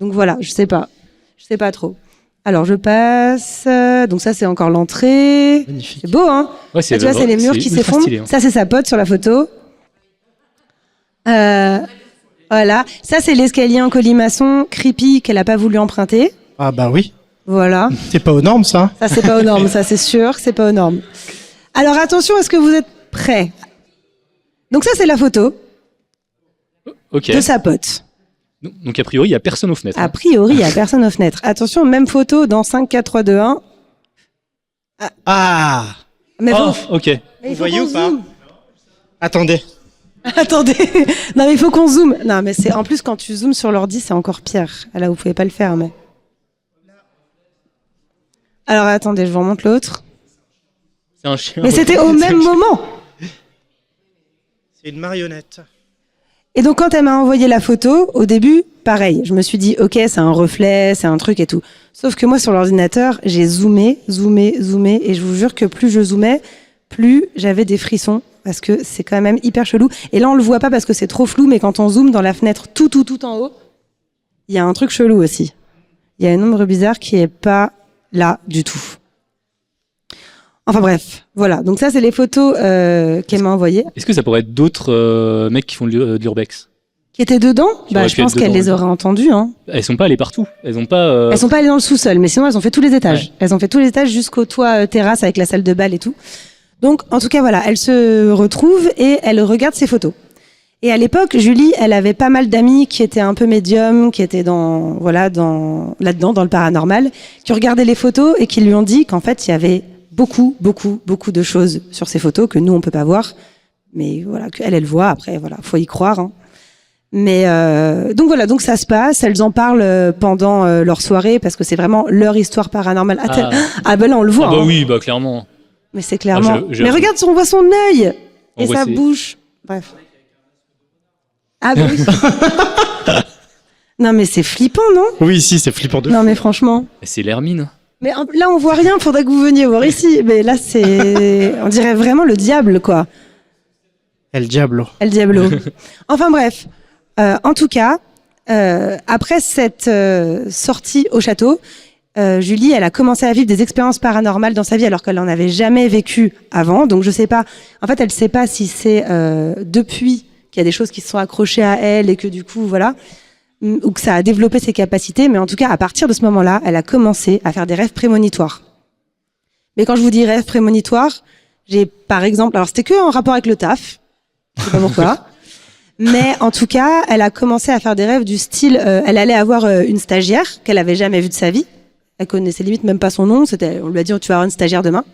Donc voilà, je sais pas trop. Alors je passe. Donc ça, c'est encore l'entrée. Magnifique. C'est beau, hein. Ouais, Là, tu vois, c'est les murs qui ultra s'effondrent. stylé, hein. Ça, c'est sa pote sur la photo. Voilà. Ça, c'est l'escalier en colimaçon creepy qu'elle a pas voulu emprunter. Ah bah oui. Voilà. C'est pas aux normes, ça. Ça, c'est pas aux normes, ça, c'est sûr, c'est pas aux normes. Alors, attention, est-ce que vous êtes prêts? Donc ça, c'est la photo Ok. de sa pote. Donc, a priori, il y a personne aux fenêtres. A priori, il n'y a personne aux fenêtres. Attention, même photo dans 5, 4, 3, 2, 1. Ah. Mais Oh, faut- ok. mais il Vous faut voyez qu'on ou pas? zoome. Attendez. Attendez. Non, mais il faut qu'on zoome. Non, mais c'est en plus, quand tu zoomes sur l'ordi, c'est encore pire. Là, vous pouvez pas le faire, mais. Alors, attendez, je vous remonte l'autre. C'est un chien. Mais c'était au même moment. C'est une marionnette. Et donc, quand elle m'a envoyé la photo, au début, pareil. Je me suis dit, ok, c'est un reflet, c'est un truc et tout. Sauf que moi, sur l'ordinateur, j'ai zoomé. Et je vous jure que plus je zoomais, plus j'avais des frissons. Parce que c'est quand même hyper chelou. Et là, on le voit pas parce que c'est trop flou, mais quand on zoome dans la fenêtre tout en haut, il y a un truc chelou aussi. Il y a une ombre bizarre qui est pas là du tout. Enfin bref, voilà. Donc ça, c'est les photos qu'elle m'a envoyées. Est-ce que ça pourrait être d'autres mecs qui font de l'urbex? Qui étaient dedans, Qui bah, auraient je pu pense être qu'elle dedans, les aurait entendues. Hein. Elles sont pas allées partout. Elles ont pas. Elles sont pas allées dans le sous-sol, mais sinon elles ont fait tous les étages. Ouais. Elles ont fait tous les étages jusqu'au toit terrasse avec la salle de bal et tout. Donc, en tout cas, voilà, elle se retrouve et elle regarde ses photos. Et à l'époque, Julie, elle avait pas mal d'amis qui étaient un peu médiums, qui étaient là-dedans, dans le paranormal, qui regardaient les photos et qui lui ont dit qu'en fait, il y avait beaucoup de choses sur ces photos que nous, on peut pas voir. Mais voilà, elle voit. Après, voilà, faut y croire, hein. Mais donc voilà, donc ça se passe. Elles en parlent pendant leur soirée parce que c'est vraiment leur histoire paranormale. Ah ben là, on le voit. Ah bah hein. oui, bah clairement. Mais c'est clairement. je- Mais regarde, on voit son œil On et voit sa ses- bouche. Bref. Ah bah oui. Non mais c'est flippant, non? Oui, si, c'est flippant de Non mais franchement. C'est l'hermine. Mais là on voit rien. Faudrait que vous veniez voir ici. Mais là c'est, on dirait vraiment le diable quoi. El Diablo. El Diablo. Enfin bref. En tout cas, après cette sortie au château, Julie, elle a commencé à vivre des expériences paranormales dans sa vie alors qu'elle n'en avait jamais vécu avant. Donc je sais pas. En fait, elle sait pas si c'est depuis qu'il y a des choses qui se sont accrochées à elle et que du coup, voilà, ou que ça a développé ses capacités. Mais en tout cas, à partir de ce moment-là, elle a commencé à faire des rêves prémonitoires. Mais quand je vous dis rêves prémonitoires, j'ai par exemple, alors c'était que en rapport avec le taf. Je sais pas pourquoi. Mais en tout cas, elle a commencé à faire des rêves du style, elle allait avoir une stagiaire qu'elle avait jamais vue de sa vie. Elle connaissait limite même pas son nom. On lui a dit, tu vas avoir une stagiaire demain.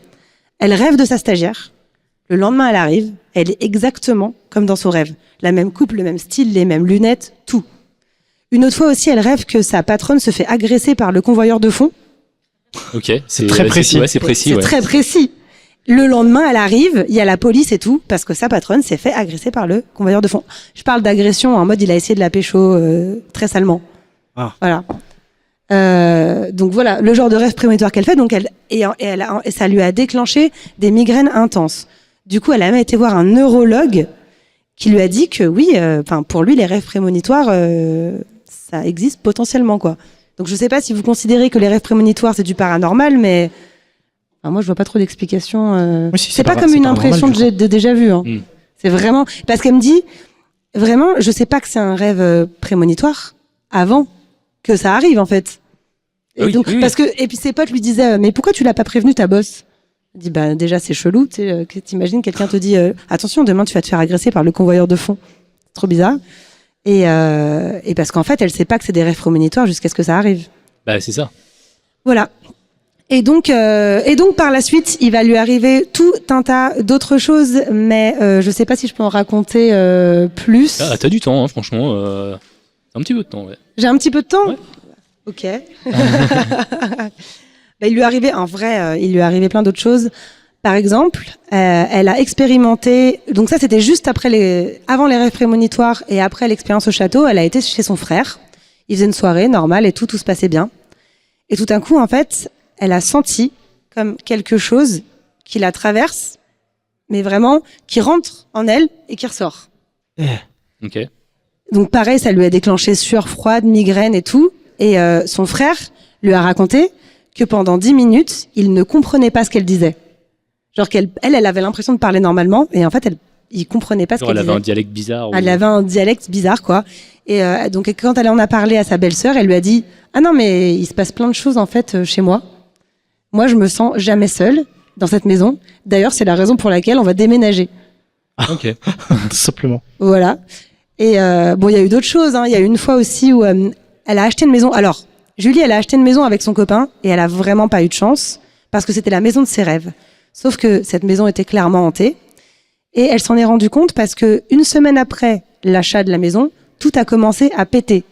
Elle rêve de sa stagiaire. Le lendemain, elle arrive. Elle est exactement comme dans son rêve. La même coupe, le même style, les mêmes lunettes, tout. Une autre fois aussi, elle rêve que sa patronne se fait agresser par le convoyeur de fonds. Ok. C'est très précis. Ouais, c'est précis. C'est Ouais. très précis. Le lendemain, elle arrive, il y a la police et tout, parce que sa patronne s'est fait agresser par le convoyeur de fonds. Je parle d'agression en mode il a essayé de la pécho très salement. Ah. Voilà. Donc voilà, le genre de rêve prémonitoire qu'elle fait. Donc et ça lui a déclenché des migraines intenses. Du coup, elle a même été voir un neurologue qui lui a dit que oui, pour lui, les rêves prémonitoires, ça existe potentiellement, quoi. Donc je sais pas si vous considérez que les rêves prémonitoires c'est du paranormal, mais moi je vois pas trop d'explications. Oui, si, c'est pas comme c'est une paranormal, impression du coup. de déjà vu. Hein. Mm. C'est vraiment parce qu'elle me dit vraiment, je sais pas que c'est un rêve prémonitoire avant que ça arrive en fait. Et Oui, donc oui, oui. parce que et puis ses potes lui disaient mais pourquoi tu l'as pas prévenu ta boss? Elle dit bah déjà c'est chelou, tu sais, t'imagines quelqu'un te dit attention demain tu vas te faire agresser par le convoyeur de fonds. C'est trop bizarre. Et parce qu'en fait elle sait pas que c'est des rêves prémonitoires jusqu'à ce que ça arrive. Bah c'est ça. Voilà. Et donc par la suite, il va lui arriver tout un tas d'autres choses, mais je sais pas si je peux en raconter plus. Ah, t'as du temps, hein, franchement. Un petit peu de temps, ouais. J'ai un petit peu de temps. Ouais. Ok. Il lui est arrivé plein d'autres choses. Par exemple, elle a expérimenté. Donc ça, c'était juste avant les rêves prémonitoires et après l'expérience au château. Elle a été chez son frère. Il faisait une soirée normale et tout se passait bien. Et tout d'un coup, en fait, elle a senti comme quelque chose qui la traverse, mais vraiment qui rentre en elle et qui ressort. Ok. Donc pareil, ça lui a déclenché sueur froide, migraine et tout. Et son frère lui a raconté que pendant 10 minutes, il ne comprenait pas ce qu'elle disait. Genre elle avait l'impression de parler normalement, et en fait, il comprenait pas ce qu'elle disait. Elle avait un dialecte bizarre. Elle avait un dialecte bizarre, quoi. Et donc quand elle en a parlé à sa belle-sœur, elle lui a dit « Ah non, mais il se passe plein de choses en fait chez moi. Moi, je me sens jamais seule dans cette maison. D'ailleurs, c'est la raison pour laquelle on va déménager. » Ok. Tout simplement. Voilà. Et il y a eu d'autres choses. Il y a eu une fois aussi où elle a acheté une maison. Alors, Julie, elle a acheté une maison avec son copain et elle a vraiment pas eu de chance parce que c'était la maison de ses rêves. Sauf que cette maison était clairement hantée et elle s'en est rendue compte parce que une semaine après l'achat de la maison, tout a commencé à péter.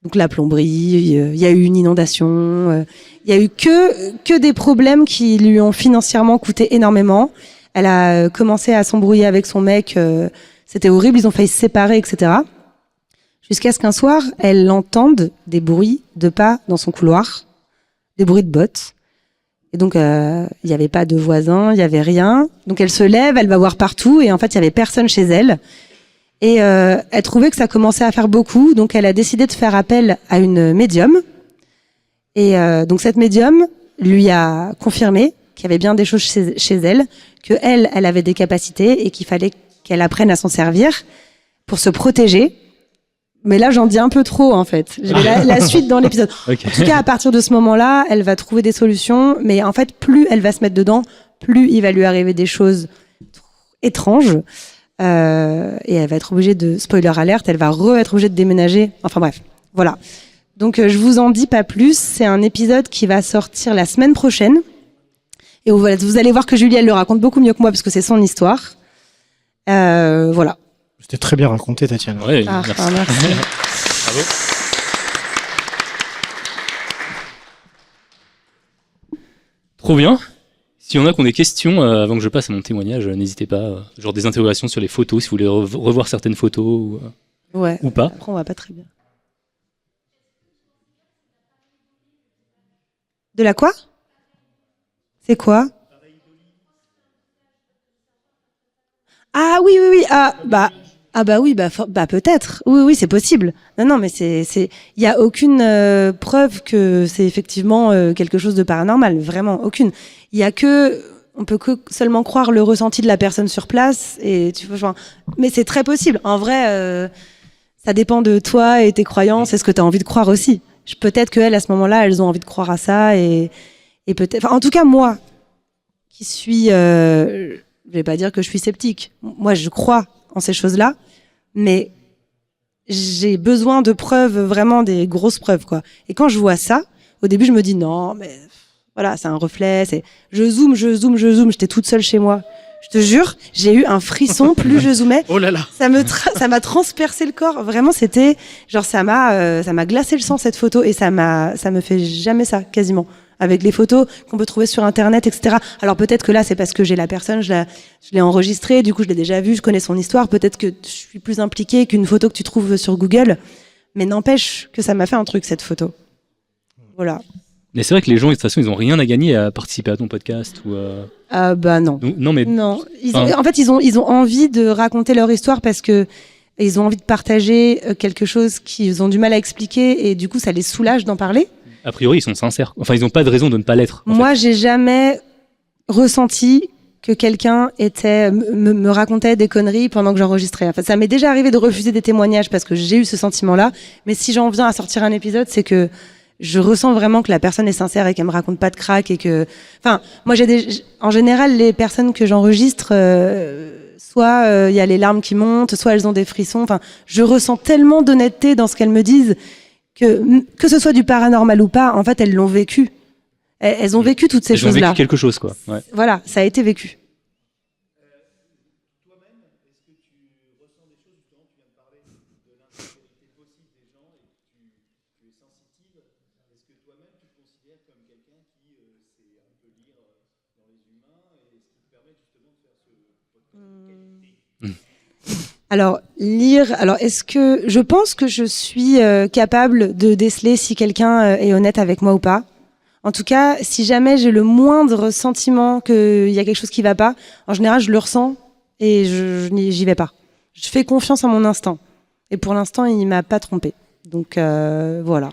Donc la plomberie, il y a eu une inondation, il y a eu que des problèmes qui lui ont financièrement coûté énormément. Elle a commencé à s'embrouiller avec son mec, c'était horrible, ils ont failli se séparer, etc. Jusqu'à ce qu'un soir, elle entende des bruits de pas dans son couloir, des bruits de bottes. Et donc, il n'y avait pas de voisins, il n'y avait rien. Donc, elle se lève, elle va voir partout, et en fait, il n'y avait personne chez elle. Et elle trouvait que ça commençait à faire beaucoup, donc elle a décidé de faire appel à une médium. Et donc, cette médium lui a confirmé qu'il y avait bien des choses chez elle, que elle avait des capacités et qu'il fallait qu'elle apprenne à s'en servir pour se protéger. Mais là, j'en dis un peu trop, en fait. J'ai la suite dans l'épisode. Okay. En tout cas, à partir de ce moment-là, elle va trouver des solutions. Mais en fait, plus elle va se mettre dedans, plus il va lui arriver des choses étranges. Et elle va être obligée de... Spoiler alerte, elle va être obligée de déménager. Enfin bref, voilà. Donc, je vous en dis pas plus. C'est un épisode qui va sortir la semaine prochaine. Et vous allez voir que Julie, elle le raconte beaucoup mieux que moi parce que c'est son histoire. Voilà. C'était très bien raconté, Tatiana. Ouais, merci. Bravo. Trop bien. S'il y en a qui ont des questions avant que je passe à mon témoignage, n'hésitez pas. Genre des interrogations sur les photos, si vous voulez revoir certaines photos ou pas. Après, on va pas très bien. De la quoi ? C'est quoi ? Ah oui. Oui, peut-être. Oui, c'est possible. Non, mais il y a aucune preuve que c'est effectivement quelque chose de paranormal, vraiment aucune. On peut que seulement croire le ressenti de la personne sur place et mais c'est très possible. En vrai, ça dépend de toi et tes croyances et ce que tu as envie de croire aussi. Peut-être qu'elles, à ce moment-là, elles ont envie de croire à ça et peut-être. En tout cas, moi, qui suis, je vais pas dire que je suis sceptique. Moi, je crois en ces choses-là, mais j'ai besoin de preuves, vraiment des grosses preuves, quoi. Et quand je vois ça, au début, je me dis non, mais voilà, c'est un reflet. Je zoome. J'étais toute seule chez moi. Je te jure, j'ai eu un frisson plus je zoomais. Oh là là. Ça m'a transpercé le corps. Vraiment, c'était genre ça m'a glacé le sang cette photo et ça me fait jamais ça quasiment. Avec les photos qu'on peut trouver sur internet, etc. Alors peut-être que là c'est parce que j'ai la personne, je l'ai enregistrée, du coup je l'ai déjà vue, je connais son histoire, peut-être que je suis plus impliquée qu'une photo que tu trouves sur Google, mais n'empêche que ça m'a fait un truc cette photo. Voilà. Mais c'est vrai que les gens de toute façon ils ont rien à gagner à participer à ton podcast ou non. Non mais non. En fait ils ont envie de raconter leur histoire parce que ils ont envie de partager quelque chose qu'ils ont du mal à expliquer et du coup ça les soulage d'en parler. A priori, ils sont sincères. Enfin, ils n'ont pas de raison de ne pas l'être. Moi, j'ai jamais ressenti que quelqu'un me racontait des conneries pendant que j'enregistrais. Enfin, ça m'est déjà arrivé de refuser des témoignages parce que j'ai eu ce sentiment-là. Mais si j'en viens à sortir un épisode, c'est que je ressens vraiment que la personne est sincère et qu'elle me raconte pas de crack et que. Enfin, moi, en général, les personnes que j'enregistre, soit il y a les larmes qui montent, soit elles ont des frissons. Enfin, je ressens tellement d'honnêteté dans ce qu'elles me disent. Que ce soit du paranormal ou pas, en fait, elles l'ont vécu. Elles ont vécu toutes ces Elles ont choses-là. vécu quelque chose, quoi. Ouais. Voilà, ça a été vécu. Alors, est-ce que je pense que je suis capable de déceler si quelqu'un est honnête avec moi ou pas. En tout cas, si jamais j'ai le moindre sentiment qu'il y a quelque chose qui va pas, en général, je le ressens et j'y vais pas. Je fais confiance à mon instinct. Et pour l'instant, il m'a pas trompé. Donc voilà.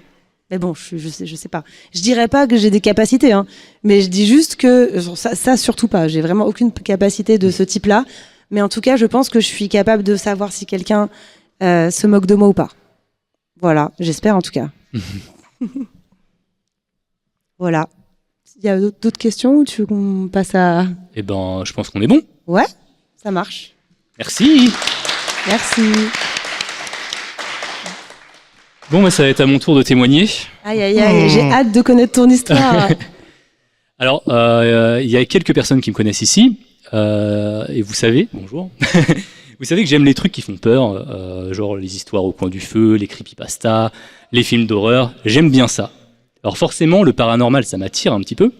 Mais bon, je sais pas. Je dirais pas que j'ai des capacités, hein, mais je dis juste que ça surtout pas. J'ai vraiment aucune capacité de ce type-là. Mais en tout cas, je pense que je suis capable de savoir si quelqu'un se moque de moi ou pas. Voilà, j'espère en tout cas. Voilà. Il y a d'autres questions ou tu veux qu'on passe à... Eh ben, je pense qu'on est bon. Ouais, ça marche. Merci. Merci. Bon, bah, ça va être à mon tour de témoigner. Aïe, aïe, aïe, j'ai hâte de connaître ton histoire. Alors, il y a quelques personnes qui me connaissent ici. Et vous savez, bonjour, vous savez que j'aime les trucs qui font peur, genre les histoires au coin du feu, les creepypastas, les films d'horreur, j'aime bien ça. Alors forcément, le paranormal, ça m'attire un petit peu.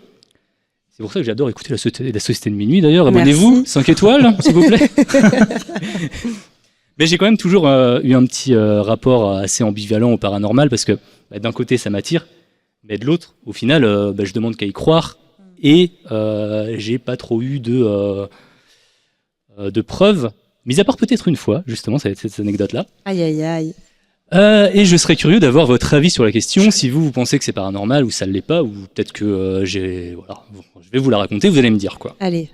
C'est pour ça que j'adore écouter la Société de Minuit d'ailleurs. Abonnez-vous, 5 étoiles, s'il vous plaît. Mais j'ai quand même toujours eu un petit rapport assez ambivalent au paranormal parce que d'un côté, ça m'attire, mais de l'autre, au final, je demande qu'à y croire. Et j'ai pas trop eu de preuves, mis à part peut-être une fois, justement, cette anecdote-là. Aïe, aïe, aïe. Et je serais curieux d'avoir votre avis sur la question, si vous pensez que c'est paranormal ou ça ne l'est pas, ou peut-être que voilà, je vais vous la raconter, vous allez me dire quoi. Allez.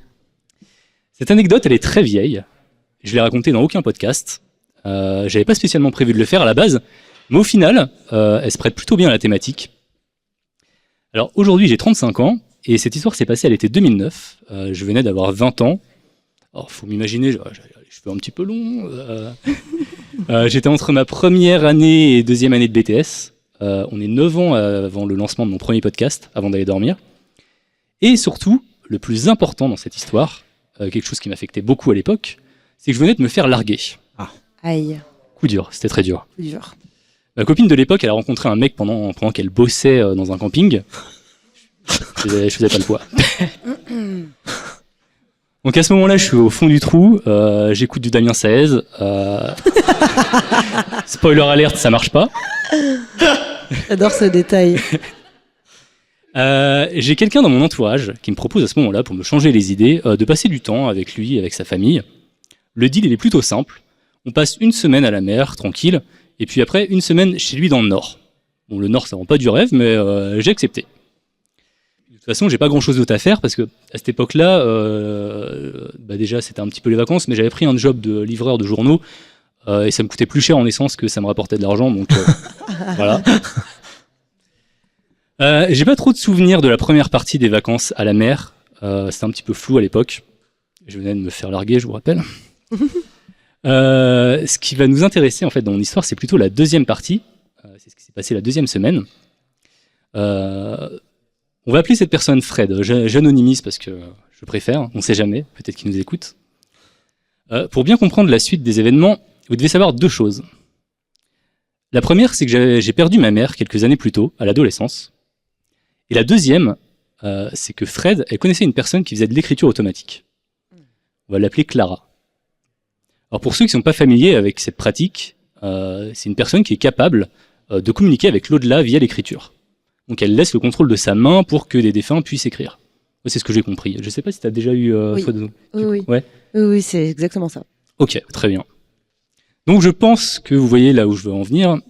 Cette anecdote, elle est très vieille. Je l'ai racontée dans aucun podcast. J'avais pas spécialement prévu de le faire à la base, mais au final, elle se prête plutôt bien à la thématique. Alors aujourd'hui, j'ai 35 ans. Et cette histoire s'est passée à l'été 2009. Je venais d'avoir 20 ans. Alors, faut m'imaginer, j'ai les cheveux un petit peu longs. J'étais entre ma première année et deuxième année de BTS. On est 9 ans avant le lancement de mon premier podcast, avant d'aller dormir. Et surtout, le plus important dans cette histoire, quelque chose qui m'affectait beaucoup à l'époque, c'est que je venais de me faire larguer. Ah. Aïe. Coup dur, c'était très dur. Coup dur. Ma copine de l'époque, elle a rencontré un mec pendant qu'elle bossait dans un camping. Je faisais pas le poids. Donc à ce moment-là, je suis au fond du trou, j'écoute du Damien Saez. Spoiler alert, ça marche pas. J'adore ce détail. J'ai quelqu'un dans mon entourage qui me propose à ce moment-là, pour me changer les idées, de passer du temps avec lui, avec sa famille. Le deal, il est plutôt simple. On passe une semaine à la mer, tranquille, et puis après, une semaine chez lui dans le Nord. Bon, le Nord, ça rend pas du rêve, mais j'ai accepté. De toute façon, j'ai pas grand-chose d'autre à faire parce que à cette époque-là, déjà c'était un petit peu les vacances, mais j'avais pris un job de livreur de journaux et ça me coûtait plus cher en essence que ça me rapportait de l'argent, donc voilà. J'ai pas trop de souvenirs de la première partie des vacances à la mer. C'était un petit peu flou à l'époque. Je venais de me faire larguer, je vous rappelle. Ce qui va nous intéresser en fait dans mon histoire, c'est plutôt la deuxième partie. C'est ce qui s'est passé la deuxième semaine. On va appeler cette personne Fred. J'anonymise parce que je préfère, on sait jamais, peut-être qu'il nous écoute. Pour bien comprendre la suite des événements, vous devez savoir deux choses. La première, c'est que j'ai perdu ma mère quelques années plus tôt, à l'adolescence. Et la deuxième, c'est que Fred, elle connaissait une personne qui faisait de l'écriture automatique. On va l'appeler Clara. Alors pour ceux qui ne sont pas familiers avec cette pratique, c'est une personne qui est capable de communiquer avec l'au-delà via l'écriture. Donc elle laisse le contrôle de sa main pour que des défunts puissent écrire. C'est ce que j'ai compris. Je ne sais pas si tu as déjà eu... Oui. Oui. Ouais. Oui, c'est exactement ça. Ok, très bien. Donc je pense que vous voyez là où je veux en venir.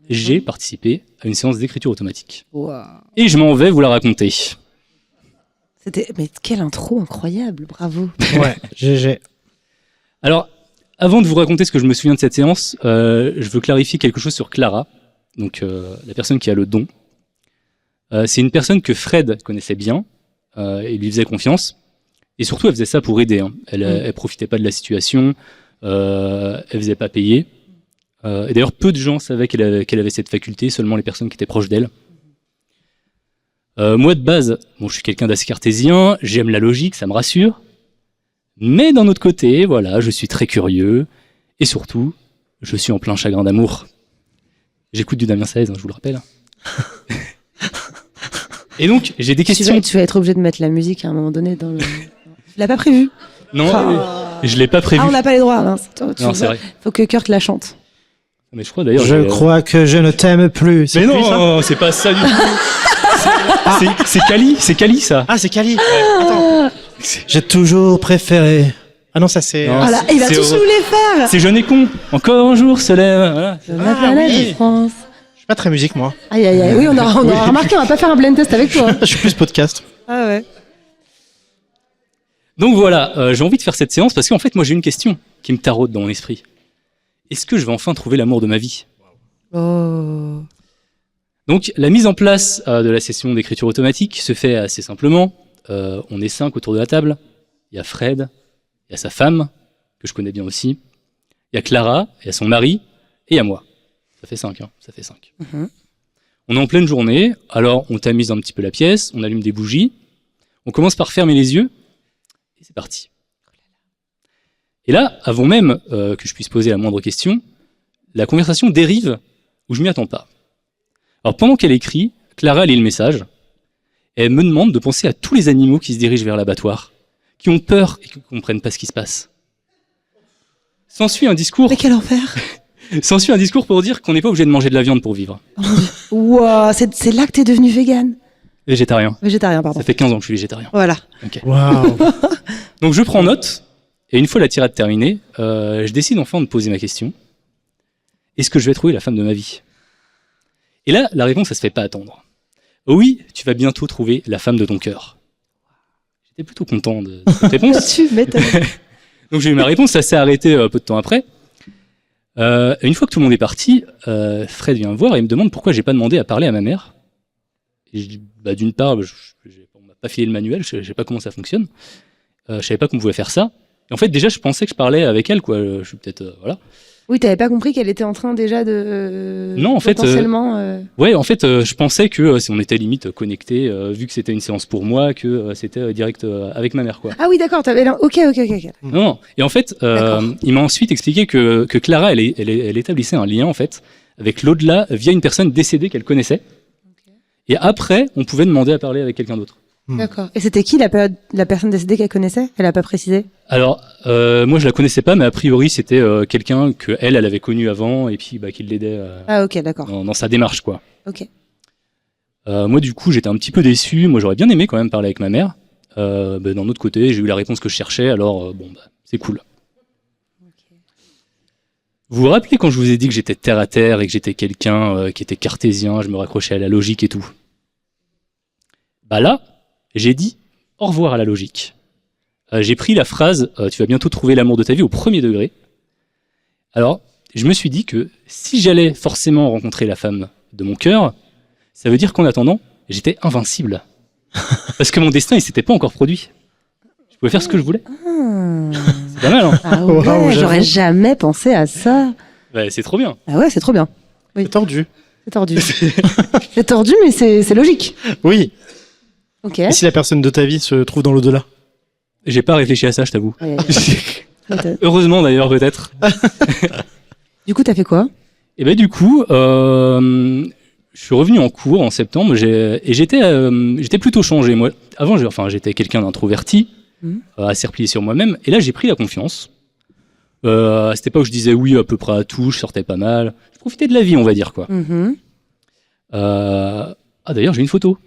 J'ai participé à une séance d'écriture automatique. Wow. Et je m'en vais vous la raconter. Mais quelle intro incroyable, bravo. Ouais, GG. Alors, avant de vous raconter ce que je me souviens de cette séance, je veux clarifier quelque chose sur Clara, donc la personne qui a le don. C'est une personne que Fred connaissait bien et lui faisait confiance. Et surtout, elle faisait ça pour aider. Hein. Elle profitait pas de la situation, elle faisait pas payer. Et d'ailleurs, peu de gens savaient qu'elle avait cette faculté, seulement les personnes qui étaient proches d'elle. Moi, de base, bon, je suis quelqu'un d'assez cartésien, j'aime la logique, ça me rassure. Mais d'un autre côté, voilà, je suis très curieux. Et surtout, je suis en plein chagrin d'amour. J'écoute du Damien Saez, je vous le rappelle. Et donc, j'ai des questions. Tu vas être obligé de mettre la musique à un moment donné dans le... Tu l'as pas prévu? Non, je l'ai pas prévu. Ah, on n'a pas les droits. Hein. Non, c'est vrai. Faut que Kurt la chante. Mais je crois d'ailleurs. Je crois que je ne t'aime plus. Mais non, c'est pas ça du tout. C'est Kali, ça. Ah, c'est Kali. Attends. J'ai toujours préféré. Ah non, ça c'est. Non, Voilà, il va tous nous les faire. C'est jeune et con. Encore un jour se lève. Voilà. La planète oui. de France. Je suis pas très musique, moi. Aïe, aïe, aïe. Oui, on aura remarqué, on va pas faire un blind test avec toi. Je suis plus podcast. Ah ouais. Donc voilà, j'ai envie de faire cette séance parce qu'en fait, moi, j'ai une question qui me taraude dans mon esprit. Est-ce que je vais enfin trouver l'amour de ma vie? Oh. Donc, la mise en place de la session d'écriture automatique se fait assez simplement. On est 5 autour de la table. Il y a Fred, il y a sa femme, que je connais bien aussi. Il y a Clara, il y a son mari, et il y a moi. Ça fait 5, hein, ça fait 5. Mhm. On est en pleine journée, alors on tamise un petit peu la pièce, on allume des bougies, on commence par fermer les yeux, et c'est parti. Et là, avant même que je puisse poser la moindre question, la conversation dérive où je m'y attends pas. Alors pendant qu'elle écrit, Clara lit le message, et elle me demande de penser à tous les animaux qui se dirigent vers l'abattoir, qui ont peur et qui ne comprennent pas ce qui se passe. S'ensuit un discours... Mais quel enfer. S'ensuit un discours pour dire qu'on n'est pas obligé de manger de la viande pour vivre. Wow, c'est là que t'es devenu vegan. Végétarien. Végétarien, pardon. Ça fait 15 ans que je suis végétarien. Voilà. Okay. Waouh. Donc je prends note, et une fois la tirade terminée, je décide enfin de poser ma question. Est-ce que je vais trouver la femme de ma vie? Et là, la réponse, ça se fait pas attendre. Oui, tu vas bientôt trouver la femme de ton cœur. J'étais plutôt content de cette réponse. Tu m'étonnes. Donc j'ai eu ma réponse, ça s'est arrêté peu de temps après. Une fois que tout le monde est parti, Fred vient me voir et me demande pourquoi j'ai pas demandé à parler à ma mère. Et je dis, bah, d'une part, on m'a pas filé le manuel, je sais pas comment ça fonctionne. Je savais pas qu'on pouvait faire ça. Et en fait, déjà, je pensais que je parlais avec elle, quoi. Je suis peut-être, voilà. Oui, t'avais pas compris qu'elle était en train déjà de... Non, en fait, potentiellement... Ouais, en fait, je pensais que si on était limite connecté, vu que c'était une séance pour moi, que c'était direct avec ma mère, quoi. Ah oui, d'accord, t'avais... Ok. Non. Et en fait, il m'a ensuite expliqué que Clara, elle établissait un lien, en fait, avec l'au-delà via une personne décédée qu'elle connaissait. Et après, on pouvait demander à parler avec quelqu'un d'autre. D'accord. Et c'était qui la personne décédée qu'elle connaissait? Elle a pas précisé? Alors, moi je la connaissais pas, mais a priori c'était quelqu'un que elle avait connu avant et puis qui l'aidait Ah ok, d'accord. dans sa démarche, quoi. Ok. Moi du coup j'étais un petit peu déçu. Moi j'aurais bien aimé quand même parler avec ma mère. D'un autre côté, j'ai eu la réponse que je cherchais, alors c'est cool. Vous vous rappelez quand je vous ai dit que j'étais terre à terre et que j'étais quelqu'un qui était cartésien, je me raccrochais à la logique et tout. Bah là, j'ai dit au revoir à la logique. J'ai pris la phrase « tu vas bientôt trouver l'amour de ta vie » au premier degré. Alors, je me suis dit que si j'allais forcément rencontrer la femme de mon cœur, ça veut dire qu'en attendant, j'étais invincible. Parce que mon destin, il s'était pas encore produit. Je pouvais faire ce que je voulais. C'est pas mal, hein? Ah ouais, Wow, j'aurais jamais pensé à ça. Ouais, c'est trop bien. Ah ouais, c'est trop bien. Oui. C'est tordu. C'est tordu. C'est tordu, mais c'est logique. Oui. Ok. Et si la personne de ta vie se trouve dans l'au-delà? J'ai pas réfléchi à ça, je t'avoue. Ouais. Heureusement d'ailleurs, peut-être. Du coup, t'as fait quoi? Et ben du coup, je suis revenu en cours en septembre et j'étais plutôt changé. Moi, avant, j'étais quelqu'un d'introverti, assez replié sur moi-même. Et là, j'ai pris la confiance. À cette époque, je disais oui à peu près à tout, je sortais pas mal. Je profitais de la vie, on va dire, quoi. D'ailleurs, j'ai une photo.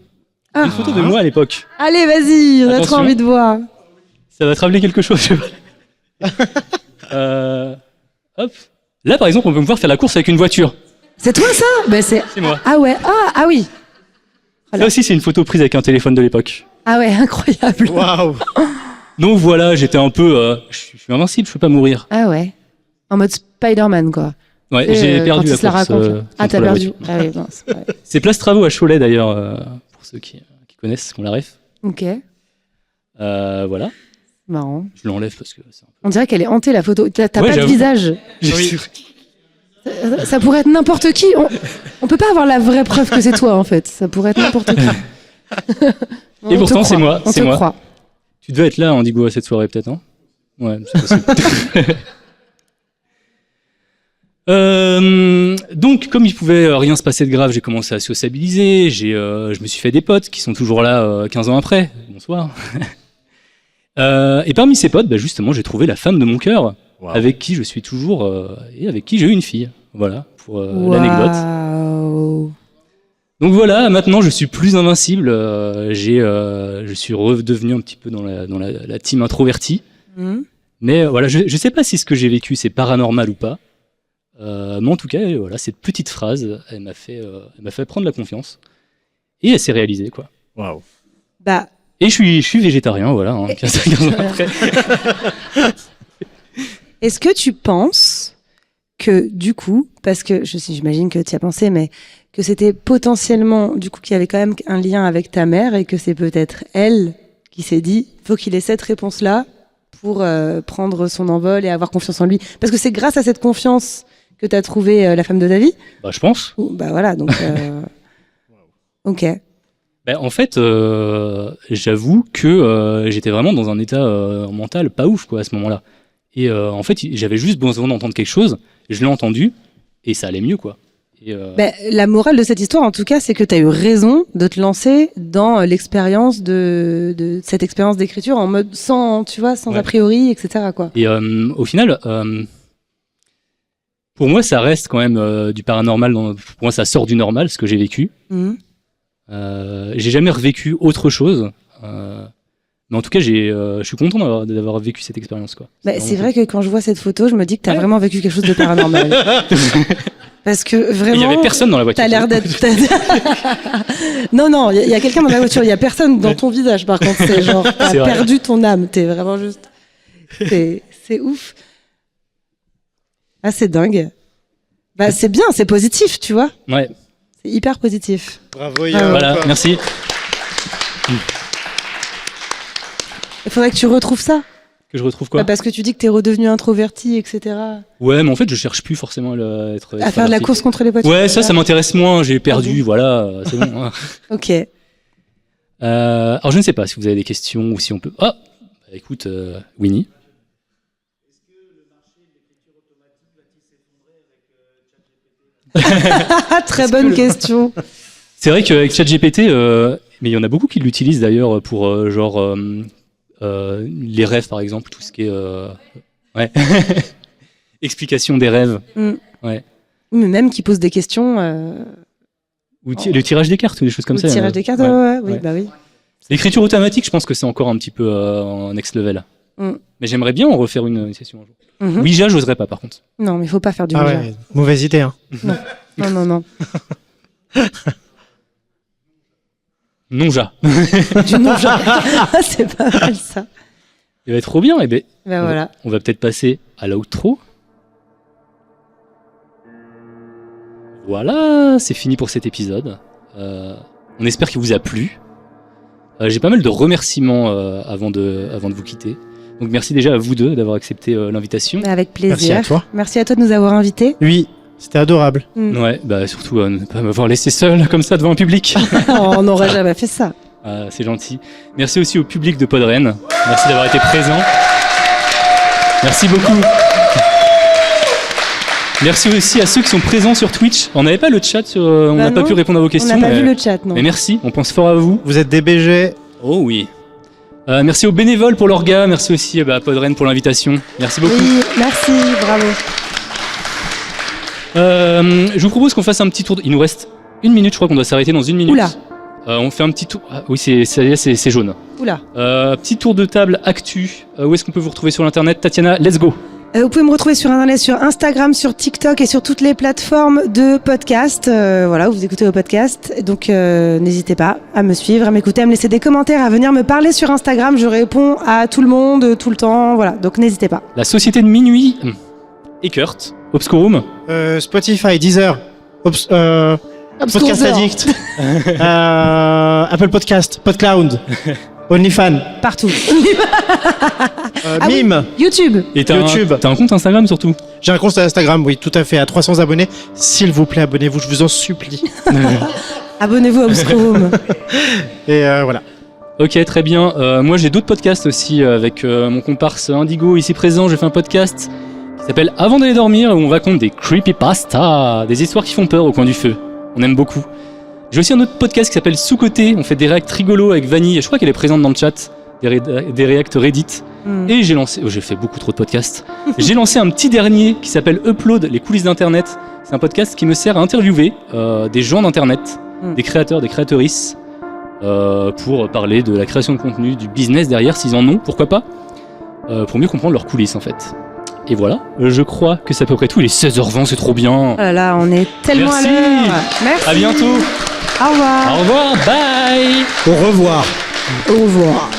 Ah. Une photo de moi à l'époque. Allez, vas-y, on a trop Attention. envie de voir. Ça va te rappeler quelque chose, je sais pas. Hop. Là, par exemple, on peut me voir faire la course avec une voiture. C'est toi ça? Ben c'est. C'est moi. Ah ouais. Ah oui. Là aussi, c'est une photo prise avec un téléphone de l'époque. Ah ouais, incroyable. Waouh. Donc voilà, j'étais un peu... je suis invincible, je peux pas mourir. Ah ouais. En mode Spider-Man quoi. Ouais, C'est, j'ai perdu quand la il se la course. raconte. Ah contre t'as la perdu. voiture. Ah oui, non, c'est pas vrai. C'est Place Travaux à Cholet d'ailleurs, pour ceux qui connaissent, qu'on la ref. Ok. Voilà, Marrant. je l'enlève parce que c'est un On dirait qu'elle est hantée la photo. T'as Ouais, pas de j'avoue. visage. Ça pourrait être n'importe qui. On peut pas avoir la vraie preuve que c'est toi en fait. Ça pourrait être n'importe qui. Et pourtant, c'est moi. On C'est te moi. croit. Tu devais être là, Indigo, à cette soirée, peut-être, hein? Ouais, c'est possible. Donc, comme il pouvait rien se passer de grave, j'ai commencé à sociabiliser. Je me suis fait des potes qui sont toujours là 15 ans après. Bonsoir. Et parmi ces potes, justement, j'ai trouvé la femme de mon cœur, avec qui je suis toujours et avec qui j'ai eu une fille. Voilà, pour l'anecdote. Waouh. Donc voilà, maintenant je suis plus invincible. Je suis redevenu un petit peu dans la team introvertie. Mais voilà, je sais pas si ce que j'ai vécu c'est paranormal ou pas. Mais en tout cas, voilà, cette petite phrase, elle m'a fait prendre la confiance. Et elle s'est réalisée, quoi. Waouh. Bah, Et je suis végétarien, voilà, 15 ans après. est-ce que tu penses que du coup, parce que j'imagine que tu y as pensé, mais que c'était potentiellement, du coup, qu'il y avait quand même un lien avec ta mère et que c'est peut-être elle qui s'est dit, faut qu'il ait cette réponse-là pour prendre son envol et avoir confiance en lui. Parce que c'est grâce à cette confiance que tu as trouvé la femme de ta vie. Bah, je pense. Bah voilà, donc... Ok. En fait, j'avoue que j'étais vraiment dans un état mental pas ouf, quoi, à ce moment-là. Et en fait, j'avais juste besoin d'entendre quelque chose, je l'ai entendu, et ça allait mieux, quoi. Et, la morale de cette histoire, en tout cas, c'est que tu as eu raison de te lancer dans l'expérience de cette expérience d'écriture en mode sans Ouais. a priori, etc. quoi. Et au final, pour moi, ça reste quand même du paranormal. Pour moi, ça sort du normal, ce que j'ai vécu. Mhm. J'ai jamais revécu autre chose. Mais en tout cas, je suis content d'avoir vécu cette expérience, quoi. C'est vrai que quand je vois cette photo, je me dis que tu as vraiment vécu quelque chose de paranormal. Parce que vraiment... Il y avait personne dans la voiture. T'as l'air d'être... non, il y a quelqu'un dans la voiture. Il y a personne dans ton visage, par contre. C'est genre, t'as perdu ton âme. T'es vraiment juste... C'est ouf. Ah, c'est dingue. C'est bien, c'est positif, tu vois. Ouais. C'est hyper positif. Bravo, Yann. Voilà, merci. Il faudrait que tu retrouves ça. Que je retrouve quoi? Parce que tu dis que t'es redevenu introverti, etc. Ouais, mais en fait, je cherche plus forcément à être à faire de la course contre les voitures. Ouais, ça m'intéresse moins. J'ai perdu, voilà, c'est bon. Ok. Alors, je ne sais pas si vous avez des questions ou si on peut... Ah, écoute, Winnie. Est-ce que le marché de l'écriture automatique va-t-il s'effondrer avec ChatGPT? Très bonne question. C'est vrai qu'avec ChatGPT, mais il y en a beaucoup qui l'utilisent d'ailleurs pour les rêves, par exemple, tout ce qui est ouais. Explication des rêves. Ouais. Mais même qui pose des questions. Ou le tirage des cartes ou des choses comme ça. Le tirage des cartes, oui, bah oui. L'écriture automatique, je pense que c'est encore un petit peu en next level. Mais j'aimerais bien en refaire une session un jour. Ouija, j'oserais pas, par contre. Non, mais il faut pas faire du Ah Ouija. ouais, mauvaise idée, hein. Non. Non-ja. Du non-ja. C'est pas mal, ça. Il va être trop bien. Eh ben, Voilà. on va peut-être passer à l'outro. Voilà, c'est fini pour cet épisode. On espère qu'il vous a plu. J'ai pas mal de remerciements avant de vous quitter. Donc merci déjà à vous deux d'avoir accepté l'invitation. Avec plaisir. Merci à toi. Merci à toi de nous avoir invités. Oui, c'était adorable. Ouais, surtout ne pas m'avoir laissé seul comme ça devant un public. On n'aurait jamais fait ça. C'est gentil. Merci aussi au public de Podren. Merci d'avoir été présent. Merci beaucoup. Merci aussi à ceux qui sont présents sur Twitch. On n'avait pas le chat, on n'a pas pu répondre à vos questions. On n'a pas vu le chat, non. Mais merci, on pense fort à vous. Vous êtes des BG. Oh oui. Merci aux bénévoles pour l'orga. Merci aussi à Podren pour l'invitation. Merci beaucoup. Oui, merci, bravo. Je vous propose qu'on fasse un petit tour. Il nous reste 1 minute, je crois qu'on doit s'arrêter dans 1 minute. Oula. On fait un petit tour. Ah, oui, c'est jaune. Oula. Petit tour de table actu. Où est-ce qu'on peut vous retrouver sur l'internet? Tatiana, let's go. Vous pouvez me retrouver sur Internet, sur Instagram, sur TikTok et sur toutes les plateformes de podcast. Voilà, où vous écoutez vos podcasts. Donc, n'hésitez pas à me suivre, à m'écouter, à me laisser des commentaires, à venir me parler sur Instagram. Je réponds à tout le monde, tout le temps. Voilà, donc n'hésitez pas. La Société de Minuit et Kurt, Obscurum. Spotify, Deezer, Podcast Addict, Apple Podcast, PodCloud, OnlyFans, Partout. Mime. YouTube. Et t'as YouTube. T'as un compte Instagram surtout. J'ai un compte Instagram, oui, tout à fait, à 300 abonnés. S'il vous plaît, abonnez-vous, je vous en supplie. Abonnez-vous à Obscurum. Et voilà. Ok, très bien. Moi, j'ai d'autres podcasts aussi avec mon comparse Indigo ici présent. Je fais un podcast qui s'appelle Avant d'aller dormir, où on raconte des creepypasta, des histoires qui font peur au coin du feu. On aime beaucoup. J'ai aussi un autre podcast qui s'appelle Sous-Côté. On fait des reacts rigolos avec Vanille. Je crois qu'elle est présente dans le chat. Des reacts Reddit. Et j'ai lancé... j'ai fait beaucoup trop de podcasts. J'ai lancé un petit dernier qui s'appelle Upload, les coulisses d'Internet. C'est un podcast qui me sert à interviewer des gens d'Internet, des créateurs, des créatrices, pour parler de la création de contenu, du business derrière, s'ils en ont, pourquoi pas, pour mieux comprendre leurs coulisses en fait. Et voilà, je crois que c'est à peu près tout. Il est 16h20, c'est trop bien. Oh là là, on est tellement Merci. à l'heure. Merci. À bientôt. Au revoir. Au revoir, bye. Au revoir. Au revoir.